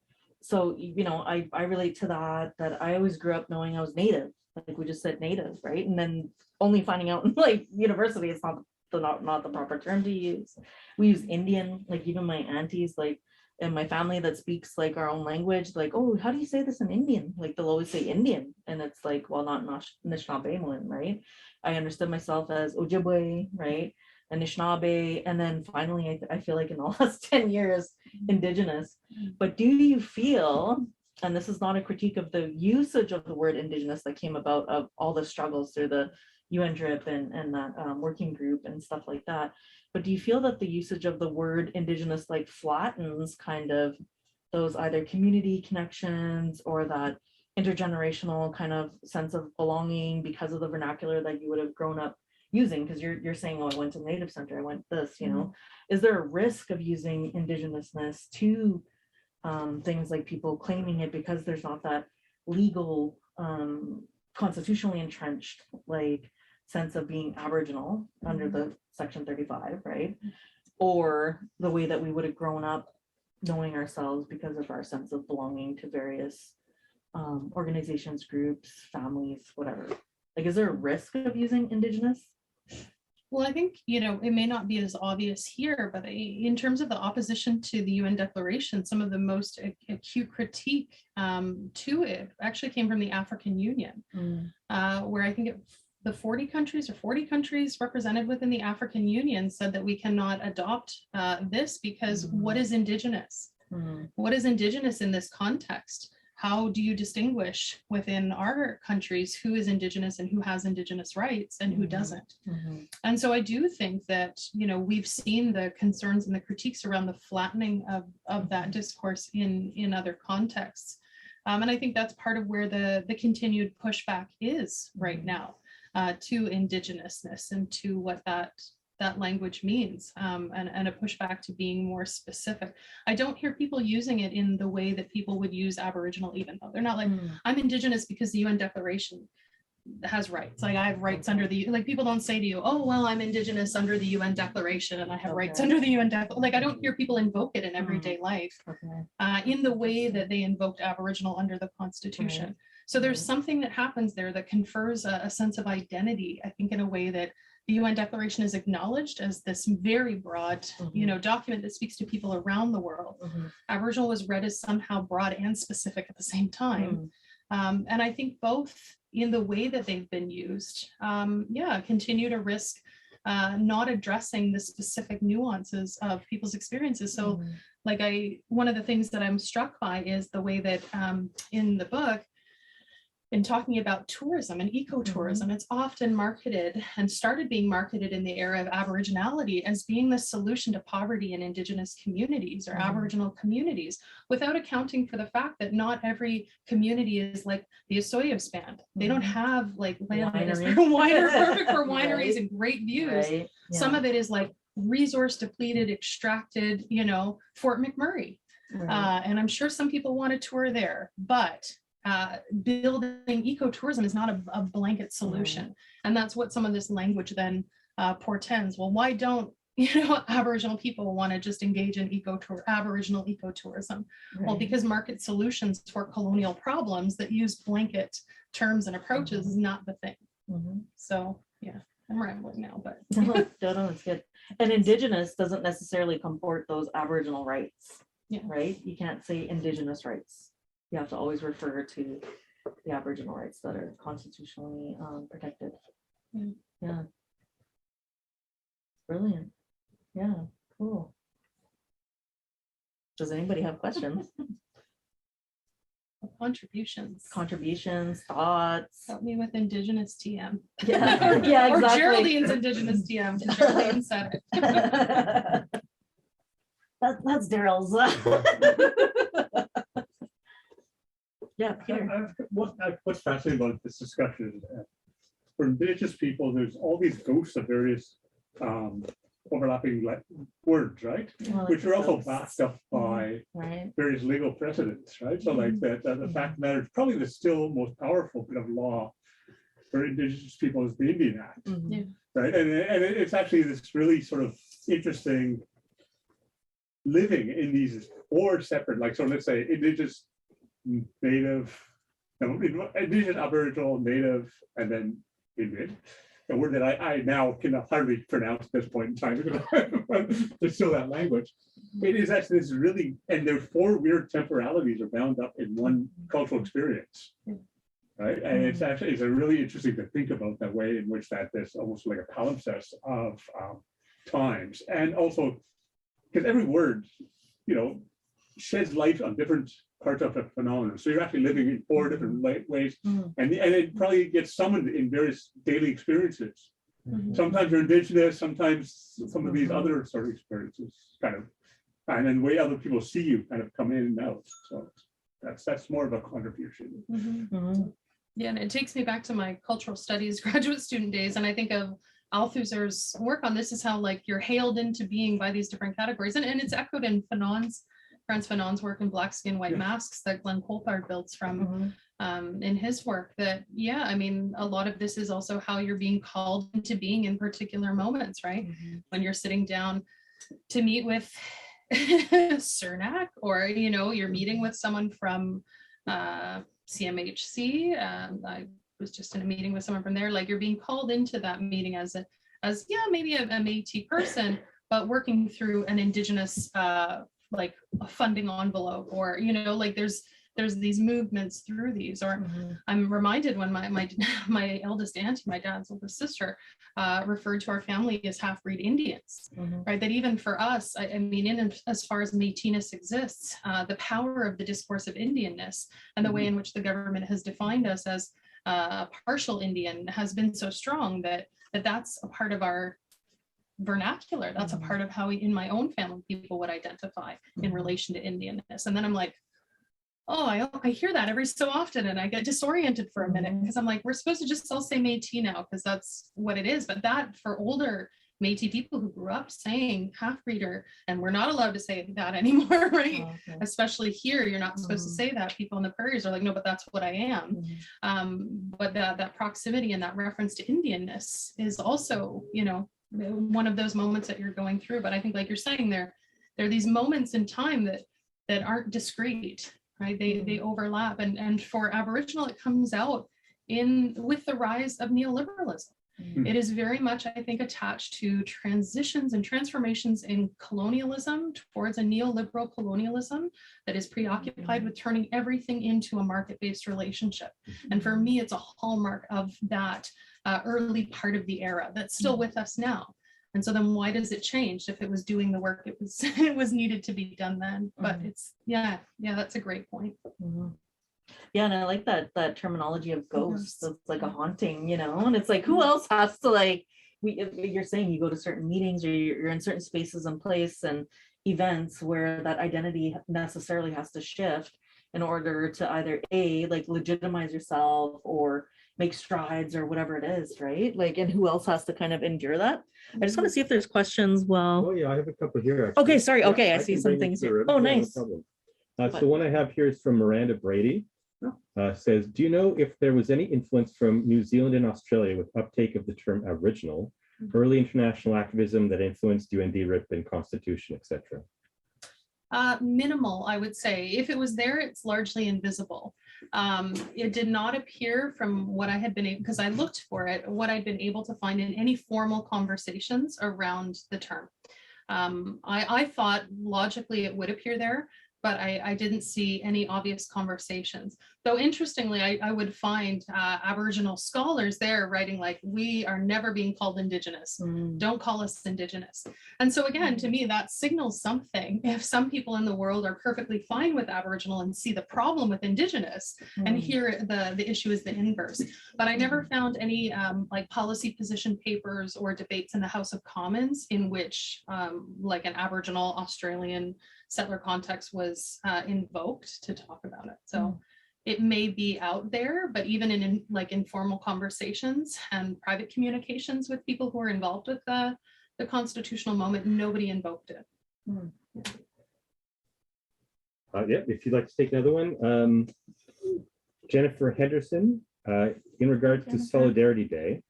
so, I relate to that I always grew up knowing I was Native, like we just said Native, right? And then only finding out in like university, it's not the proper term to use. We use Indian, like even my aunties, like in my family that speaks like our own language, like, oh, how do you say this in Indian? Like they'll always say Indian. And it's like, well, not Anishinaabe, right? I understood myself as Ojibwe, right? Anishinaabe, and then finally, I feel like in the last 10 years, Indigenous. But do you feel, and this is not a critique of the usage of the word Indigenous that came about of all the struggles through the UN DRIP and that working group and stuff like that, but do you feel that the usage of the word Indigenous like flattens kind of those either community connections or that intergenerational kind of sense of belonging because of the vernacular that you would have grown up using? Because you're saying, oh, I went to Native Center, I went this, is there a risk of using Indigenousness to things like people claiming it because there's not that legal constitutionally entrenched like sense of being Aboriginal under the Section 35, right? Or the way that we would have grown up knowing ourselves because of our sense of belonging to various organizations, groups, families, whatever. Like, is there a risk of using Indigenous? Well, I think, it may not be as obvious here, but in terms of the opposition to the UN Declaration, some of the most acute critique to it actually came from the African Union, where I think the 40 countries represented within the African Union said that we cannot adopt this because what is Indigenous? What is Indigenous in this context? How do you distinguish within our countries who is Indigenous and who has Indigenous rights and who doesn't? And so I do think that, we've seen the concerns and the critiques around the flattening of that discourse in other contexts. And I think that's part of where the continued pushback is right now to Indigenousness and to what that language means, and a pushback to being more specific. I don't hear people using it in the way that people would use Aboriginal, even though they're not like, I'm Indigenous because the UN Declaration has rights. Like I have rights under the, like people don't say to you, oh, well, I'm Indigenous under the UN Declaration and I have rights under the UN Declaration. Like I don't hear people invoke it in everyday life in the way that they invoked Aboriginal under the Constitution. So there's something that happens there that confers a sense of identity, I think, in a way that the UN Declaration is acknowledged as this very broad, document that speaks to people around the world. Aboriginal was read as somehow broad and specific at the same time. And I think both in the way that they've been used, continue to risk not addressing the specific nuances of people's experiences. So one of the things that I'm struck by is the way that in the book, in talking about tourism and ecotourism, it's often marketed and started being marketed in the era of Aboriginality as being the solution to poverty in Indigenous communities or Aboriginal communities, without accounting for the fact that not every community is like the Osoyoos band. They don't have like land that is perfect for wineries and great views. Some of it is like resource depleted, extracted, Fort McMurray. And I'm sure some people want to tour there, but building ecotourism is not a blanket solution. And that's what some of this language then portends. Well, why don't Aboriginal people want to just engage in Aboriginal ecotourism? Well, because market solutions for colonial problems that use blanket terms and approaches is not the thing. So yeah, I'm rambling now, but no, it's good. And Indigenous doesn't necessarily comport those Aboriginal rights, right? You can't say Indigenous rights. You have to always refer to the Aboriginal rights that are constitutionally protected. Yeah. Brilliant. Yeah, cool. Does anybody have questions? Contributions, thoughts? Help me with Indigenous TM. Yeah, yeah, exactly. Or Geraldine's Indigenous TM. Geraldine said it. That's Daryl's. Yeah, Peter. What's fascinating about this discussion is for Indigenous people, there's all these ghosts of various overlapping words, right? Well, which are also backed up by various legal precedents, right? So like the fact of the matter is probably the still most powerful bit of law for Indigenous people is the Indian Act, right? And it's actually this really sort of interesting living in these four separate, like, so let's say Indigenous, Native, Indigenous, Aboriginal, Native, and then Inuit. A word that I now can hardly pronounce at this point in time because there's still that language. It is actually this really, and their four weird temporalities are bound up in one cultural experience, right? And it's actually, it's a really interesting to think about the way in which that there's almost like a palimpsest of times, and also because every word, sheds light on different parts of the phenomenon. So you're actually living in four different ways, and it probably gets summoned in various daily experiences. Sometimes you're Indigenous, sometimes some of these other sort of experiences kind of, and then the way other people see you kind of come in and out. So that's more of a contribution. Yeah, and it takes me back to my cultural studies graduate student days, and I think of Althusser's work on this is how like you're hailed into being by these different categories, and it's echoed in Frantz Fanon's work in Black Skin, White Masks that Glenn Coulthard builds from in his work that, yeah, I mean, a lot of this is also how you're being called into being in particular moments, right? When you're sitting down to meet with Cernak, or, you know, you're meeting with someone from CMHC. I was just in a meeting with someone from there, like you're being called into that meeting as yeah, maybe a Métis person, but working through an Indigenous like a funding envelope, or, you know, like there's these movements through these. Or I'm reminded when my eldest auntie, my dad's oldest sister, referred to our family as half-breed Indians, right? That even for us, I mean, in as far as Métis exists, the power of the discourse of Indianness and the way in which the government has defined us as partial Indian has been so strong that that's a part of our vernacular. That's a part of how we, in my own family, people would identify in relation to Indianness. And then I'm like, oh, I hear that every so often, and I get disoriented for a minute, because I'm like, we're supposed to just all say Métis now because that's what it is. But that, for older Métis people who grew up saying half-breeder, and we're not allowed to say that anymore, right? Especially here, you're not supposed to say that. People in the prairies are like, no, but that's what I am. But that proximity and that reference to Indianness is also, you know, one of those moments that you're going through. But I think, like you're saying, there are these moments in time that aren't discrete, right? They overlap. And for Aboriginal, it comes out with the rise of neoliberalism. It is very much, I think, attached to transitions and transformations in colonialism towards a neoliberal colonialism that is preoccupied with turning everything into a market-based relationship. And for me, it's a hallmark of that early part of the era that's still with us now. And so then why does it change if it was doing the work it was needed to be done then? But it's, yeah, that's a great point. Yeah, and I like that terminology of ghosts. It's like a haunting, you know, and it's like, who else has to, like, you're saying you go to certain meetings, or you're in certain spaces and place and events where that identity necessarily has to shift in order to either like legitimize yourself or make strides or whatever it is, right? Like, and who else has to kind of endure that? I just want to see if there's questions. Well, oh yeah, I have a couple here. Actually. Okay, sorry. Okay, Yeah, I see some things here. Oh, nice. No so one I have here is from Miranda Brady. Says, do you know if there was any influence from New Zealand and Australia with uptake of the term Aboriginal, early international activism that influenced UND RIP and Constitution, etc.? Minimal, I would say. If it was there, it's largely invisible. It did not appear from what I had been able, because I looked for it, what I'd been able to find in any formal conversations around the term. I thought logically it would appear there, but I didn't see any obvious conversations. Though interestingly, I would find Aboriginal scholars there writing like, we are never being called Indigenous. Don't call us Indigenous. And so again, to me, that signals something. If some people in the world are perfectly fine with Aboriginal and see the problem with Indigenous, and here the issue is the inverse. But I never found any like policy position papers or debates in the House of Commons in which like an Aboriginal Australian settler context was invoked to talk about it. So it may be out there, but even in like informal conversations and private communications with people who are involved with the constitutional moment, nobody invoked it. Yeah, if you'd like to take another one. Jennifer Henderson, in regards to Solidarity Day,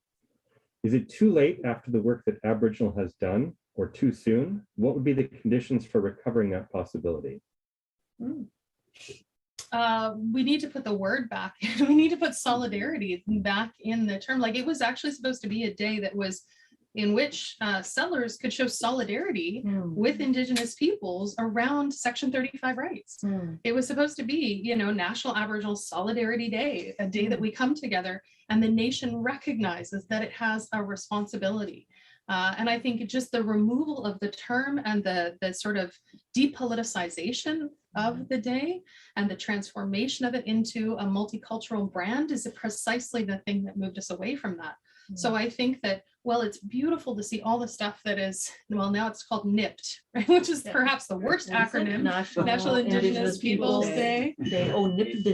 is it too late after the work that Aboriginal has done, or too soon? What would be the conditions for recovering that possibility? We need to put the word back. We need to put solidarity back in the term. Like, it was actually supposed to be a day that was in which settlers could show solidarity with Indigenous peoples around Section 35 rights. It was supposed to be, you know, National Aboriginal Solidarity Day, a day that we come together and the nation recognizes that it has a responsibility. And I think just the removal of the term and the sort of depoliticization of the day and the transformation of it into a multicultural brand is precisely the thing that moved us away from that. So I think that, well, it's beautiful to see all the stuff that is, well, now it's called NIPT, right? Which is perhaps the worst acronym, National Indigenous Peoples Day. Oh, NIPT.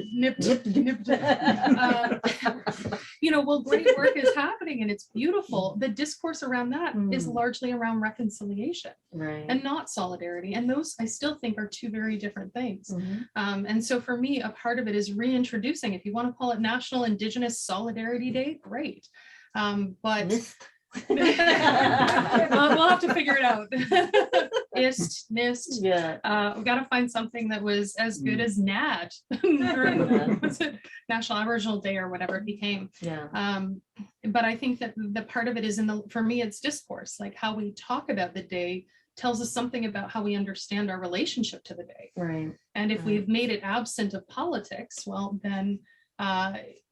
well, great work is happening and it's beautiful. The discourse around that is largely around reconciliation and not solidarity. And those I still think are two very different things. And so for me, a part of it is reintroducing, if you want to call it National Indigenous Solidarity Day, great. But we'll have to figure it out. NIST. Yeah. We've got to find something that was as good as NAD, or was it National Aboriginal Day or whatever it became. Yeah. But I think that the part of it is for me, it's discourse, like how we talk about the day tells us something about how we understand our relationship to the day. Right. And if we've made it absent of politics, well, then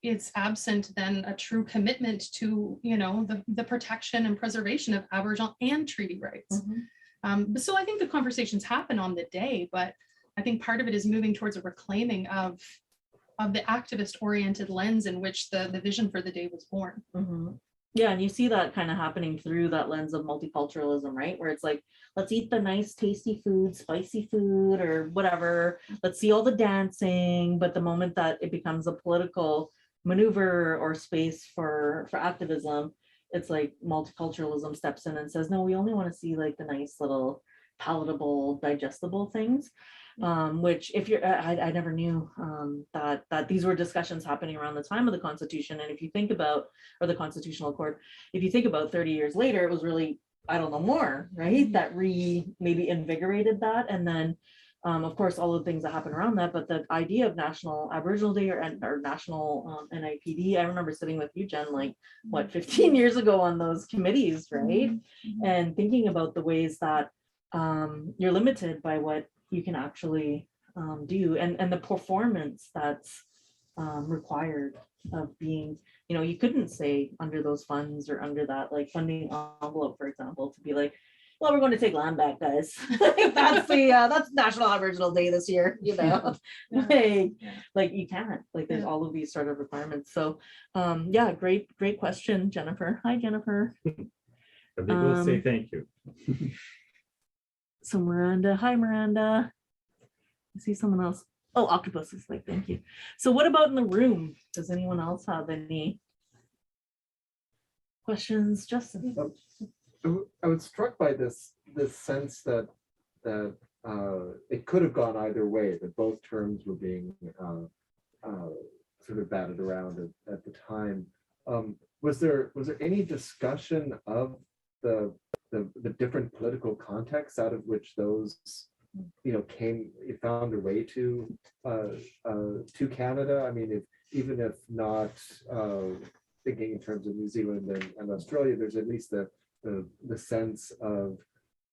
it's absent then a true commitment to, the protection and preservation of Aboriginal and treaty rights. So I think the conversations happen on the day, but I think part of it is moving towards a reclaiming of the activist oriented lens in which the vision for the day was born. Yeah, and you see that kind of happening through that lens of multiculturalism, right? Where it's like, let's eat the nice, tasty food, spicy food, or whatever. Let's see all the dancing. But the moment that it becomes a political maneuver or space for activism, it's like multiculturalism steps in and says, no, we only want to see like the nice little palatable, digestible things. Which if you're, I never knew that these were discussions happening around the time of the Constitution. And if you think about, or the Constitutional Accord, if you think about 30 years later, it was really, I don't know, more, right? That maybe invigorated that. And then, of course, all the things that happen around that, but the idea of National Aboriginal Day or National NIPD, I remember sitting with you, Jen, like, 15 years ago on those committees, right? And thinking about the ways that you're limited by what you can actually do and the performance that's required of being, you couldn't say under those funds or under that like funding envelope, for example, to be like, well, we're going to take land back, guys. That's National Aboriginal Day this year, like you can't, like there's all of these sort of requirements. So yeah, great question, Jennifer. Hi, Jennifer. We'll say thank you. So Miranda, hi Miranda. I see someone else. Oh, Octopus is like, thank you. So what about in the room? Does anyone else have any questions? Justin? I was struck by this sense that it could have gone either way, that both terms were being sort of batted around at the time. Was there any discussion of the different political contexts out of which those found their way to Canada? I mean, even if not thinking in terms of New Zealand and Australia, there's at least the sense of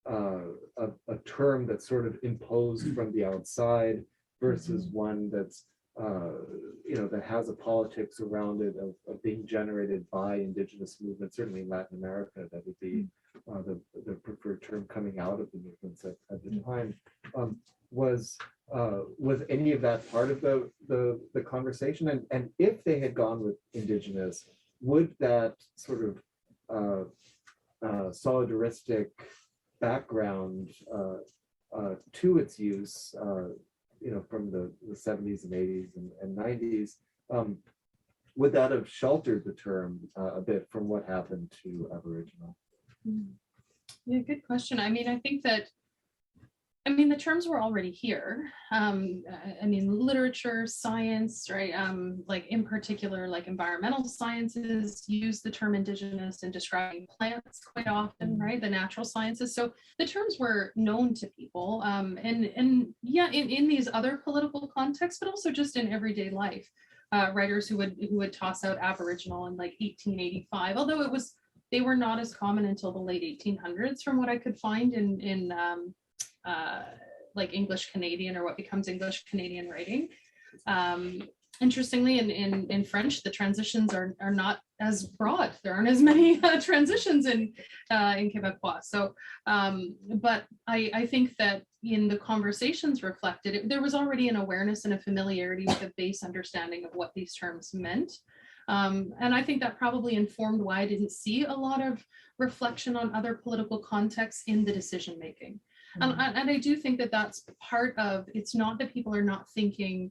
a term that's sort of imposed from the outside versus one that's that has a politics around it of being generated by Indigenous movements. Certainly in Latin America, that would be the preferred term coming out of the movements at the time. Was any of that part of the conversation? And if they had gone with Indigenous, would that sort of solidaristic background to its use, from the 70s and 80s and 90s, would that have sheltered the term a bit from what happened to Aboriginal? Yeah, good question. I mean, I think that, the terms were already here. Literature, science, right? Like in particular, like environmental sciences use the term Indigenous in describing plants quite often, right? The natural sciences. So the terms were known to people, and yeah, in these other political contexts, but also just in everyday life. Writers who would toss out Aboriginal in like 1885, although they were not as common until the late 1800s, from what I could find in like English Canadian, or what becomes English Canadian writing. Interestingly, in French, the transitions are not as broad. There aren't as many transitions in Quebecois. So, but I think that in the conversations reflected, there was already an awareness and a familiarity with a base understanding of what these terms meant. And I think that probably informed why I didn't see a lot of reflection on other political contexts in the decision making. And I do think that that's part of, it's not that people are not thinking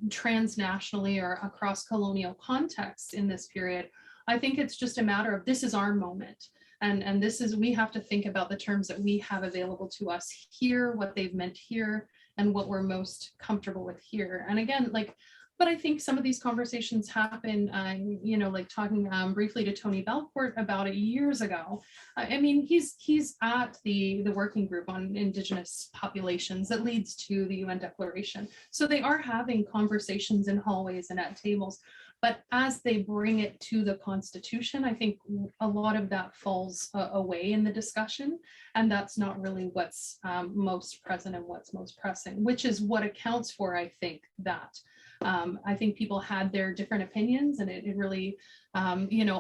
transnationally or across colonial contexts in this period. I think it's just a matter of, this is our moment. And this is, we have to think about the terms that we have available to us here, what they've meant here, and what we're most comfortable with here. And again, like, but I think some of these conversations happen, you know, like talking briefly to Tony Belcourt about it years ago. I mean, he's at the working group on Indigenous populations that leads to the UN Declaration. So they are having conversations in hallways and at tables. But as they bring it to the Constitution, I think a lot of that falls away in the discussion. And that's not really what's most present and what's most pressing, which is what accounts for, I think, that. I think people had their different opinions, and it really, you know,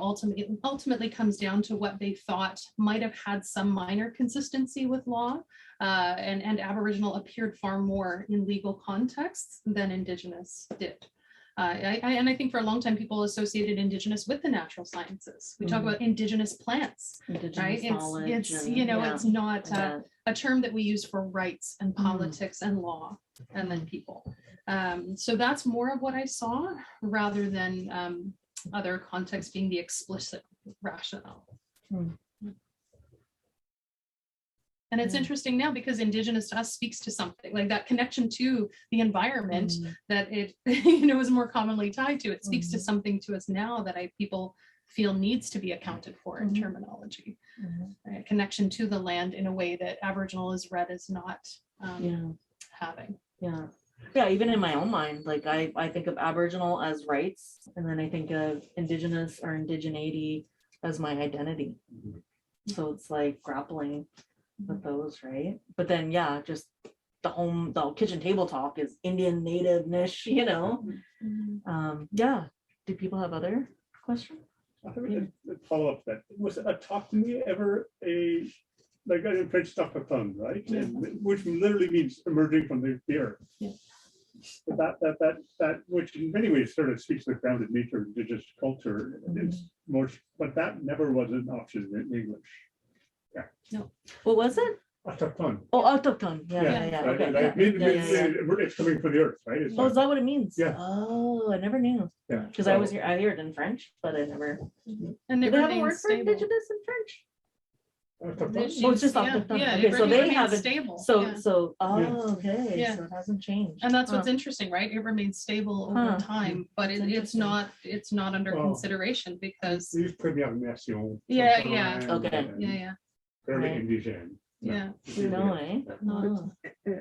ultimately comes down to what they thought might have had some minor consistency with law, and Aboriginal appeared far more in legal contexts than Indigenous did. And I think for a long time, people associated Indigenous with the natural sciences. We talk about Indigenous plants, Indigenous right? It's and, you know, yeah, it's not yeah. a term that we use for rights and politics and law, and then people. So that's more of what I saw rather than other contexts being the explicit rationale. And it's interesting now because Indigenous to us speaks to something like that connection to the environment that it, you know, is more commonly tied to. It speaks to something to us now that people feel needs to be accounted for in terminology. Right? A connection to the land in a way that Aboriginal is read as not having. Yeah, even in my own mind, like I think of Aboriginal as rights, and then I think of Indigenous or indigeneity as my identity. So it's like grappling with those, right? But then yeah, just the kitchen table talk is Indian native-ish, you know. Yeah. Do people have other questions? Follow up that. Was a talk to me ever a like in French autochtone, right? And, which literally means emerging from the earth. But that which in many ways sort of speaks to the grounded nature of Indigenous culture. It's more, but that never was an option in English. No. What was it? Autochtone. Oh, autochtone. Yeah. Right? Okay. Like, it's coming from the earth, right? It's Oh, is that what it means? Yeah. Oh, I never knew. Yeah. Because I hear it in French, but I never. And Do it they have a word remains for stable. Indigenous in French? autochtone. Oh, it's just Yeah, autochtone. yeah, Okay, it so they remains have it. stable. So yeah. okay, Yeah. so it hasn't changed. And that's what's Huh. interesting, right? It remains stable over Huh. time, but That's it's not under Oh. consideration because These premières nations. Yeah, yeah. Okay. Very Right. indigène. No, eh? Oh.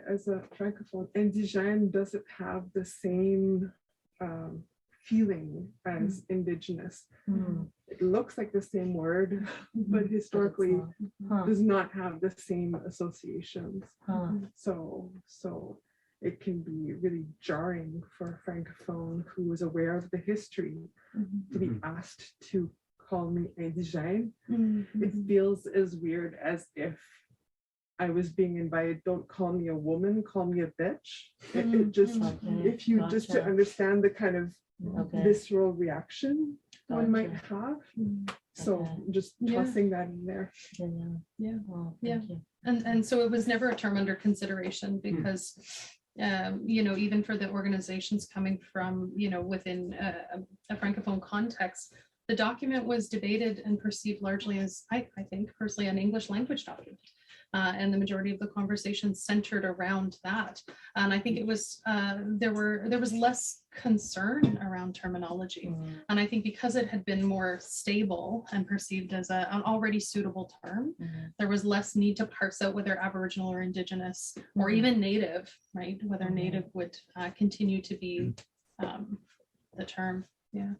As a francophone, indigène doesn't have the same feeling as indigenous. It looks like the same word, but historically Huh. does not have the same associations. Huh. So it can be really jarring for a francophone who is aware of the history to be asked to call me indigène. It feels as weird as if I was being invited, don't call me a woman, call me a bitch. It just, Okay, if you just to gotcha. understand the kind of Okay. visceral reaction one might Gotcha. have. So Okay. just tossing that in there. Yeah. Oh, Yeah. thank you. And so it was never a term under consideration because, you know, even for the organizations coming from, you know, within a francophone context, the document was debated and perceived largely as, I think personally, an English language document. And the majority of the conversations centered around that. And I think it was, there was less concern around terminology. And I think because it had been more stable and perceived as an already suitable term, there was less need to parse out whether Aboriginal or Indigenous or even Native, right? Whether Native would continue to be the term. Yeah.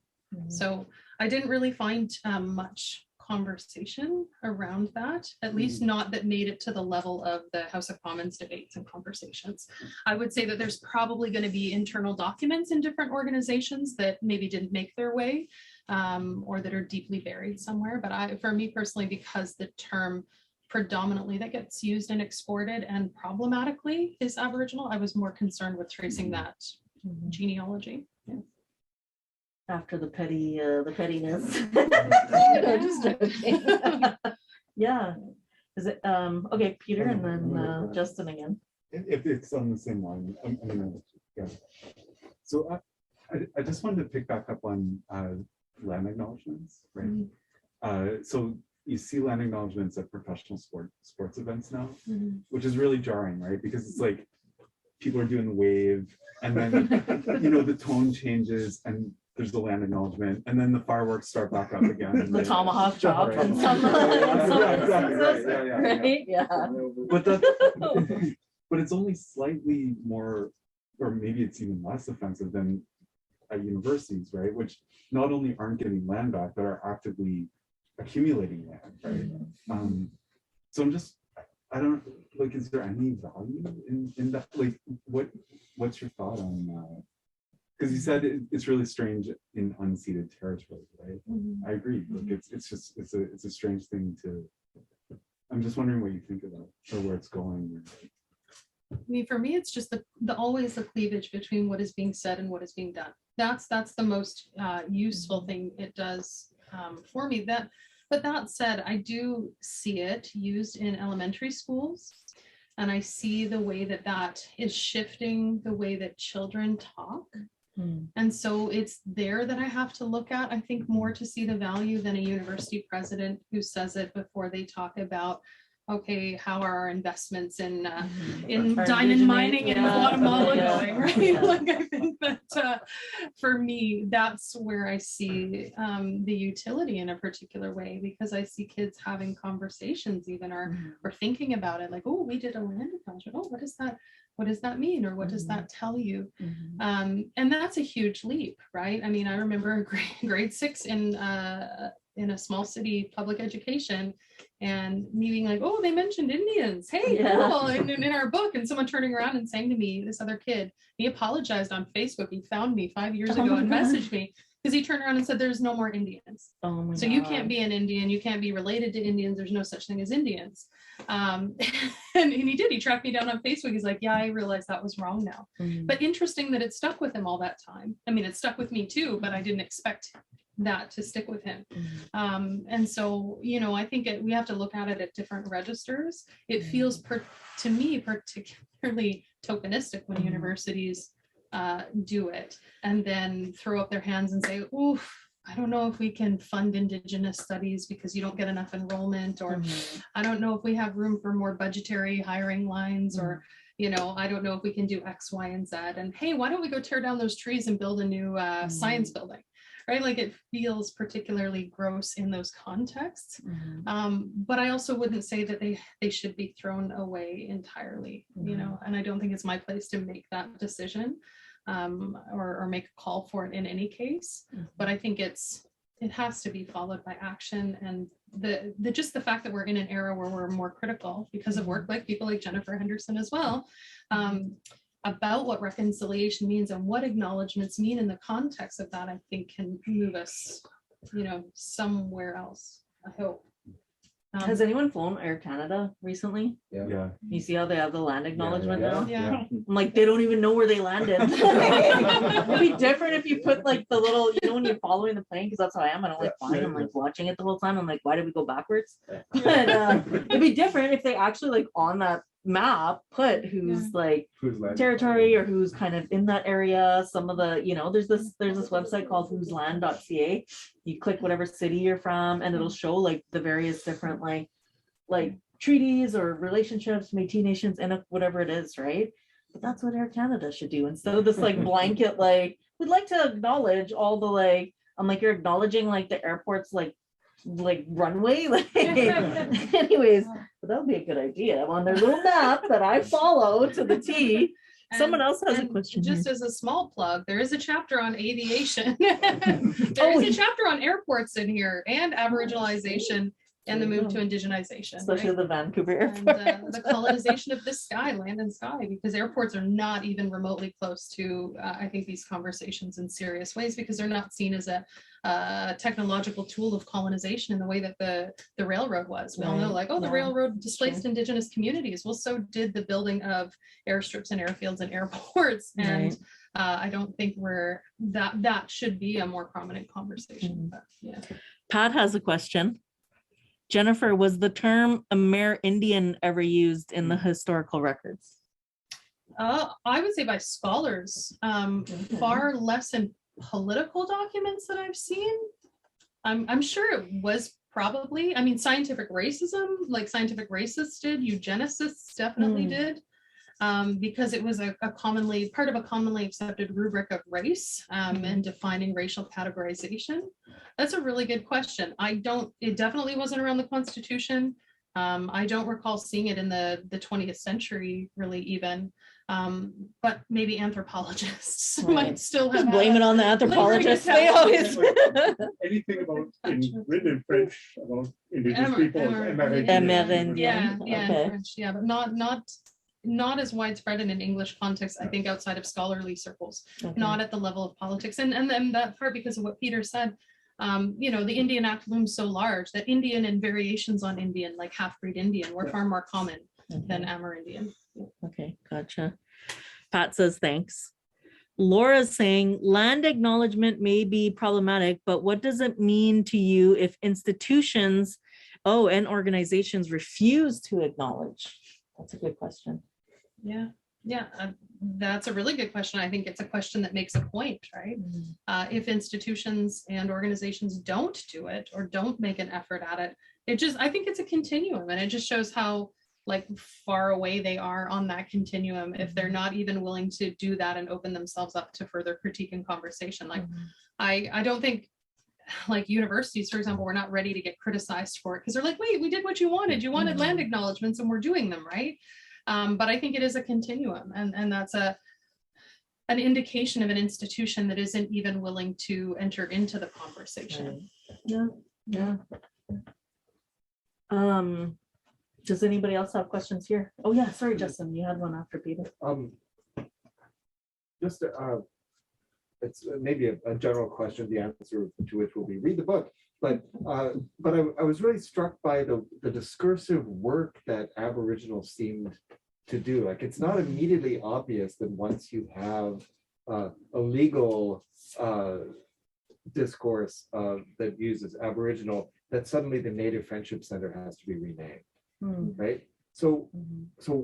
So I didn't really find much conversation around that, at least not that made it to the level of the House of Commons debates and conversations. I would say that there's probably going to be internal documents in different organizations that maybe didn't make their way or that are deeply buried somewhere. But for me personally, because the term predominantly that gets used and exported and problematically is Aboriginal, I was more concerned with tracing that genealogy. Yeah. After the pettiness. No, just joking. Yeah. Is it okay, Peter, and then Justin again. If it's on the same line, I mean, yeah. So I just wanted to pick back up on land acknowledgements, right? So you see land acknowledgements at professional sports events now, which is really jarring, right? Because it's like people are doing the wave, and then the tone changes, and there's the land acknowledgement, and then the fireworks start back up again. And The tomahawk chop Right. and some, Exactly, right, right? Yeah. But but it's only slightly more, or maybe it's even less offensive than at universities, right? Which not only aren't getting land back, but are actively accumulating land, right? So I don't, like, is there any value in that? Like, what's your thought on that? Because you said it's really strange in unceded territory, right? I agree. Like, it's a strange thing to. I'm just wondering what you think about, or where it's going. I mean, for me, it's just the always the cleavage between what is being said and what is being done. That's the most useful thing it does for me. But that said, I do see it used in elementary schools, and I see the way that is shifting the way that children talk. And so it's there that I have to look at, I think, more to see the value than a university president who says it before they talk about, okay, how are our investments in diamond mining in Guatemala going, right? Yeah. Like, I think that for me, that's where I see the utility in a particular way, because I see kids having conversations even or thinking about it, like, oh, we did a land acknowledgement. Oh, what does that mean? Or what does that tell you? And that's a huge leap, right? I mean, I remember grade 6 in a small city public education, and me being like, oh, they mentioned Indians. Hey, cool. And in our book, and someone turning around and saying to me, this other kid, he apologized on Facebook. He found me 5 years ago and messaged me because he turned around and said, there's no more Indians. So you can't be an Indian. You can't be related to Indians. There's no such thing as Indians. And he did. He tracked me down on Facebook. He's like, yeah, I realized that was wrong now. But interesting that it stuck with him all that time. I mean, it stuck with me too, but I didn't expect that to stick with him. And so, I think we have to look at it at different registers. It feels to me particularly tokenistic when universities do it and then throw up their hands and say, oof, I don't know if we can fund Indigenous studies because you don't get enough enrollment, or I don't know if we have room for more budgetary hiring lines, or I don't know if we can do X, Y, and Z. And hey, why don't we go tear down those trees and build a new science building? Right? Like, it feels particularly gross in those contexts. But I also wouldn't say that they should be thrown away entirely, and I don't think it's my place to make that decision or make a call for it in any case. But I think it has to be followed by action, and just the fact that we're in an era where we're more critical because of work like people like Jennifer Henderson as well, about what reconciliation means and what acknowledgements mean in the context of that, I think can move us, somewhere else, I hope. Has anyone flown Air Canada recently? Yeah. You see how they have the land acknowledgement now? Yeah. I'm like, they don't even know where they landed. It'd be different if you put like the little, when you're following the plane, because that's how I am. I don't like flying. I'm like watching it the whole time. I'm like, why did we go backwards? But it'd be different if they actually like on that map put who's like territory or who's kind of in that area. Some of the, there's this website called whosland.ca. You click whatever city you're from and it'll show like the various different like treaties or relationships, Métis nations, and whatever it is, right? But that's what Air Canada should do instead of this like blanket, like, we'd like to acknowledge all the like, I'm like, you're acknowledging like the airport's like runway, like anyways, but that would be a good idea on their little map that I follow to the T. Someone else has a question. Just as a small plug, there is a chapter on aviation. There is a chapter on airports in here, and Aboriginalization and the move to indigenization, especially the Vancouver airport, and the colonization of the sky, land and sky, because airports are not even remotely close to I think these conversations in serious ways, because they're not seen as a technological tool of colonization in the way that the railroad was. We all know, like, oh, the railroad displaced indigenous communities. Well, so did the building of airstrips and airfields and airports, and I don't think that should be a more prominent conversation. But, yeah. Pat has a question. Jennifer, was the term Amerindian ever used in the historical records? I would say by scholars, far less in political documents that I've seen. I'm sure it was probably, I mean, scientific racism, like scientific racists did, eugenicists definitely did, because it was a commonly, part of a commonly accepted rubric of race and defining racial categorization. That's a really good question. It definitely wasn't around the Constitution. I don't recall seeing it in the 20th century, really, even. But maybe anthropologists might still have. Just blame it on the anthropologists. They always. Anything about written in French about Indigenous people. Amerindian. Yeah, Okay. in French, yeah, but not as widespread in an English context, I think, outside of scholarly circles, Okay. not at the level of politics. And then that part, because of what Peter said, the Indian Act looms so large that Indian and variations on Indian, like half-breed Indian, were far more common than Amerindian. Okay, gotcha. Pat says thanks. Laura's saying land acknowledgement may be problematic, but what does it mean to you if institutions, and organizations refuse to acknowledge? That's a good question. Yeah, that's a really good question. I think it's a question that makes a point, right? If institutions and organizations don't do it or don't make an effort at it, I think it's a continuum, and it just shows how like far away they are on that continuum if they're not even willing to do that and open themselves up to further critique and conversation. Like I don't think like universities, for example, we're not ready to get criticized for it because they're like, wait, we did what you wanted. You wanted land acknowledgements and we're doing them, right? But I think it is a continuum, and that's an indication of an institution that isn't even willing to enter into the conversation. Yeah. Does anybody else have questions here? Oh yeah, sorry, Justin, you had one after Peter. It's maybe a general question, the answer to which will be read the book. But I was really struck by the discursive work that Aboriginals seemed to do. Like, it's not immediately obvious that once you have a legal discourse that uses Aboriginal, that suddenly the Native Friendship Center has to be renamed, right? So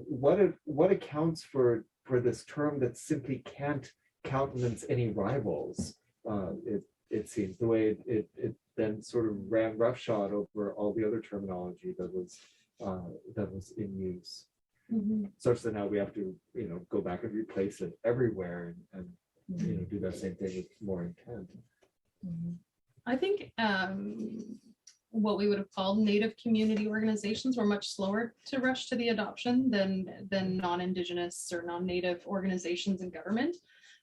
what accounts for this term that simply can't countenance any rivals? It seems the way it then sort of ran roughshod over all the other terminology that was in use, such that now we have to go back and replace it everywhere and do that same thing with more intent. I think what we would have called Native community organizations were much slower to rush to the adoption than non-Indigenous or non-Native organizations in government,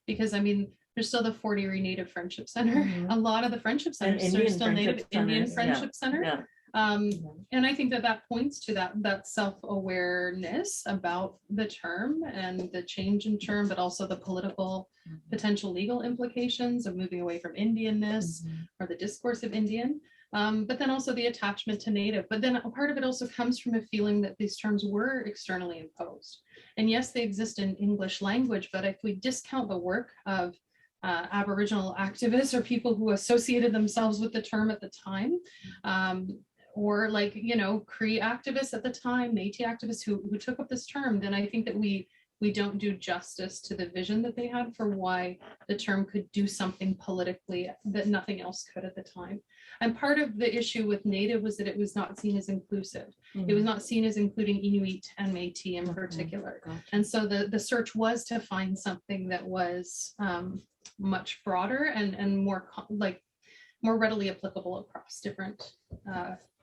because I mean, there's still the Fort Erie Native Friendship Center. A lot of the friendship centers are still Native Indian Friendship Center. Yeah. And I think that points to that self-awareness about the term and the change in term, but also the political potential legal implications of moving away from Indianness or the discourse of Indian. But then also the attachment to Native. But then a part of it also comes from a feeling that these terms were externally imposed. And yes, they exist in English language, but if we discount the work of Aboriginal activists or people who associated themselves with the term at the time, or like, Cree activists at the time, Métis activists who took up this term, then I think that we don't do justice to the vision that they had for why the term could do something politically that nothing else could at the time. And part of the issue with Native was that it was not seen as inclusive. It was not seen as including Inuit and Métis in particular. And so the search was to find something that was much broader and more readily applicable across different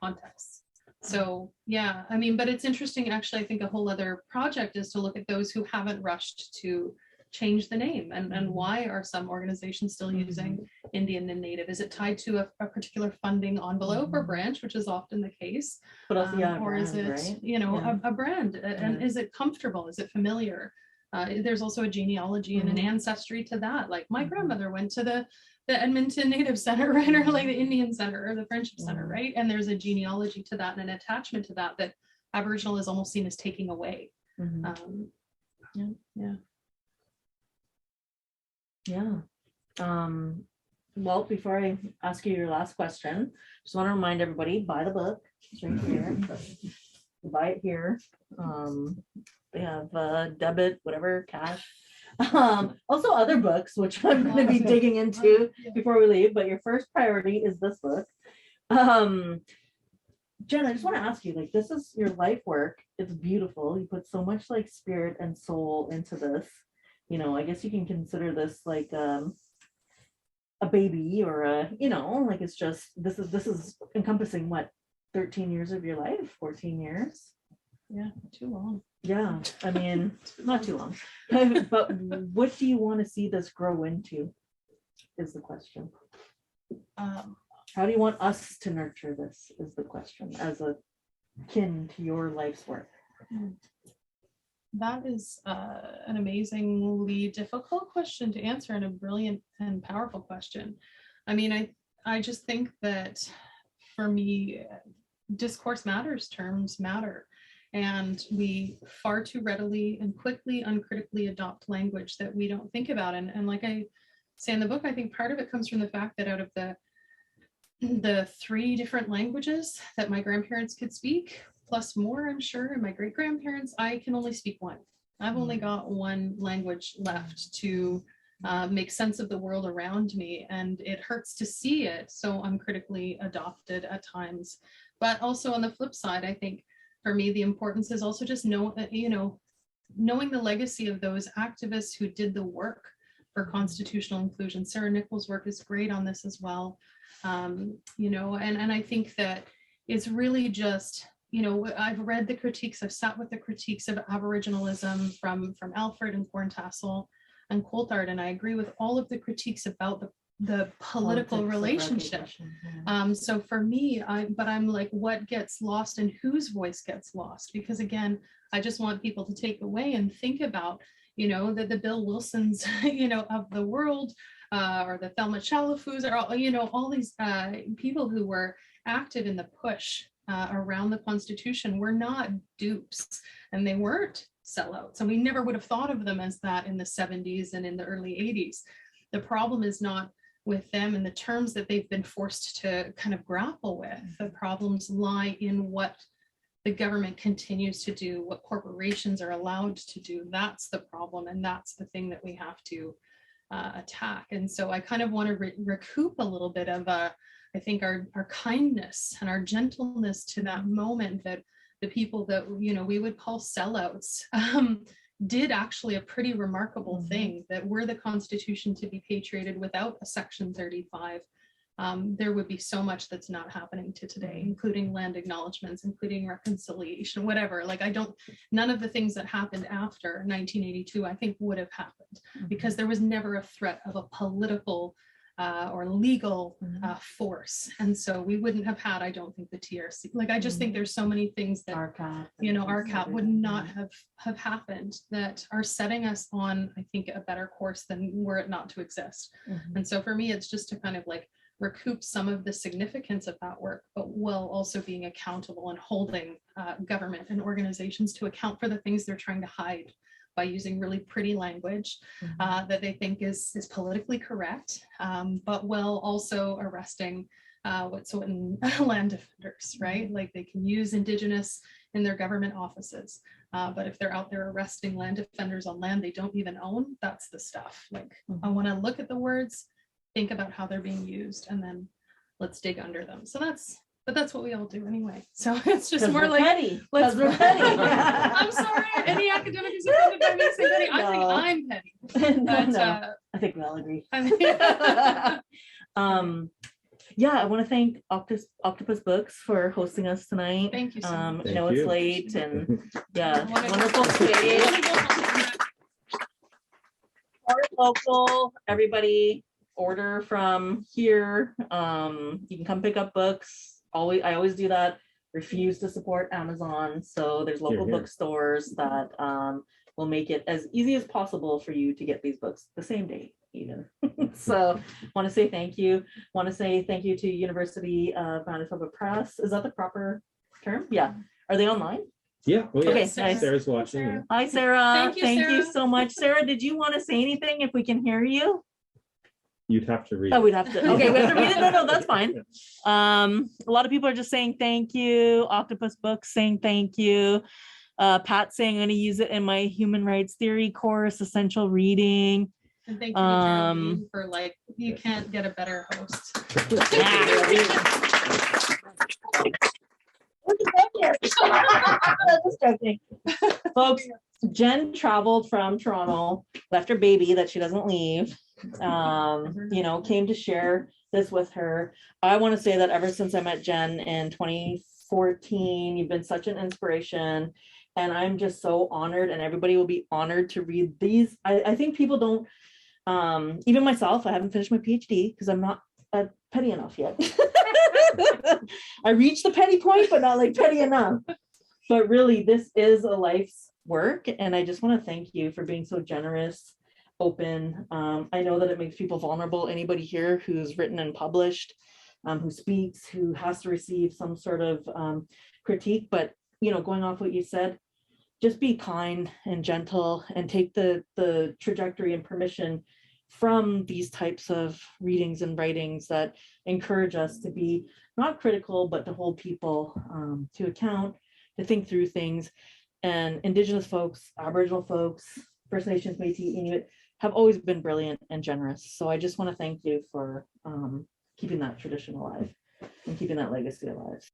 contexts. So yeah, I mean, but it's interesting, actually. I think a whole other project is to look at those who haven't rushed to change the name, and why are some organizations still using Indian and Native? Is it tied to a particular funding envelope or branch, which is often the case, But also, or is it right? a brand? And is it comfortable? Is it familiar? There's also a genealogy and an ancestry to that. Like my grandmother went to the Edmonton Native Center, right, or like the Indian Center or the Friendship Center, right? And there's a genealogy to that and an attachment to that Aboriginal is almost seen as taking away. Well, before I ask you your last question, just want to remind everybody, buy the book. It's right here. You buy it here. They have debit, whatever, cash. Also other books, which I'm going to be digging into before we leave. But your first priority is this book. Jen, I just want to ask you, like, this is your life work. It's beautiful. You put so much like spirit and soul into this. You know, I guess you can consider this like a baby or a, you know, like it's just, this is encompassing what, 13 years of your life, 14 years? Yeah, too long. Yeah, I mean, not too long. But what do you want to see this grow into is the question. How do you want us to nurture this is the question as a kin to your life's work? That is an amazingly difficult question to answer and a brilliant and powerful question. I mean, I just think that for me, discourse matters, terms matter. And we far too readily and quickly, uncritically adopt language that we don't think about. And like I say in the book, I think part of it comes from the fact that out of the 3 different languages that my grandparents could speak, plus more, I'm sure, and my great-grandparents, I can only speak one. I've only got one language left to make sense of the world around me, and it hurts to see it so uncritically adopted at times. But also on the flip side, I think for me, the importance is also just knowing the legacy of those activists who did the work for constitutional inclusion. Sarah Nichols' work is great on this as well. You know, and I think that it's really just, you know, I've read the critiques, I've sat with the critiques of Aboriginalism from Alfred and Corntassel and Coulthard, and I agree with all of the critiques about the political relationship. So for me, I'm like, what gets lost and whose voice gets lost? Because again, I just want people to take away and think about, you know, the Bill Wilsons, you know, of the world, or the Thelma Chalafous, or all, you know, all these people who were active in the push around the Constitution were not dupes, and they weren't sellouts, and we never would have thought of them as that in the 70s and in the early 80s. The problem is not with them and the terms that they've been forced to kind of grapple with. The problems lie in what the government continues to do, what corporations are allowed to do. That's the problem, and that's the thing that we have to attack. And so I kind of want to recoup a little bit of I think our kindness and our gentleness to that moment that the people that, you know, we would call sellouts did actually a pretty remarkable thing, that were the Constitution to be patriated without a Section 35, there would be so much that's not happening to today, including land acknowledgements, including reconciliation, whatever. Like none of the things that happened after 1982, I think would have happened, because there was never a threat of a political or legal force. And so we wouldn't have had, I don't think, the TRC. Like, I just think there's so many things that, RCAP would not have happened, that are setting us on, I think, a better course than were it not to exist. And so for me, it's just to kind of like recoup some of the significance of that work, but while also being accountable and holding government and organizations to account for the things they're trying to hide by using really pretty language that they think is politically correct, but while also arresting land defenders, right? Like, they can use Indigenous in their government offices, but if they're out there arresting land defenders on land they don't even own, that's the stuff. Like, I want to look at the words, think about how they're being used, and then let's dig under them. So that's what we all do anyway. So it's just more like, let's we're petty. I'm sorry, any academic is offended by me saying petty. I think I'm petty. But, I think we'll agree. Yeah, I want to thank Octopus Books for hosting us tonight. Thank you so much. I know it's late, and yeah, wonderful space. Local, everybody order from here. You can come pick up books. I always do that. Refuse to support Amazon. So there's local bookstores that will make it as easy as possible for you to get these books the same day even. So want to say thank you. Want to say thank you to University of Manitoba Press. Is that the proper term? Yeah. Are they online? Yeah. Well, yeah. Okay, Nice. Sarah's watching. Sarah. Hi, Sarah. Thank you, Sarah. So much. Sarah, did you want to say anything if we can hear you? You'd have to read. Oh, it. we'd have to, okay, we have to read it. No, that's fine. A lot of people are just saying thank you. Octopus Books saying thank you. Pat saying I'm going to use it in my human rights theory course, essential reading. And thank you to Geraldine for like, you can't get a better host. Just joking. Folks, Jen traveled from Toronto, left her baby that she doesn't leave, you know, came to share this with her. I want to say that ever since I met Jen in 2014, you've been such an inspiration. And I'm just so honored, and everybody will be honored to read these. I think people don't, even myself, I haven't finished my PhD because I'm not petty enough yet. I reached the petty point, but not like petty enough. But really, this is a life's work. And I just want to thank you for being so generous, open. I know that it makes people vulnerable. Anybody here who's written and published, who speaks, who has to receive some sort of critique. But, you know, going off what you said, just be kind and gentle and take the trajectory and permission from these types of readings and writings that encourage us to be not critical, but to hold people to account, to think through things. And Indigenous folks, Aboriginal folks, First Nations, Métis, Inuit have always been brilliant and generous. So I just want to thank you for keeping that tradition alive and keeping that legacy alive.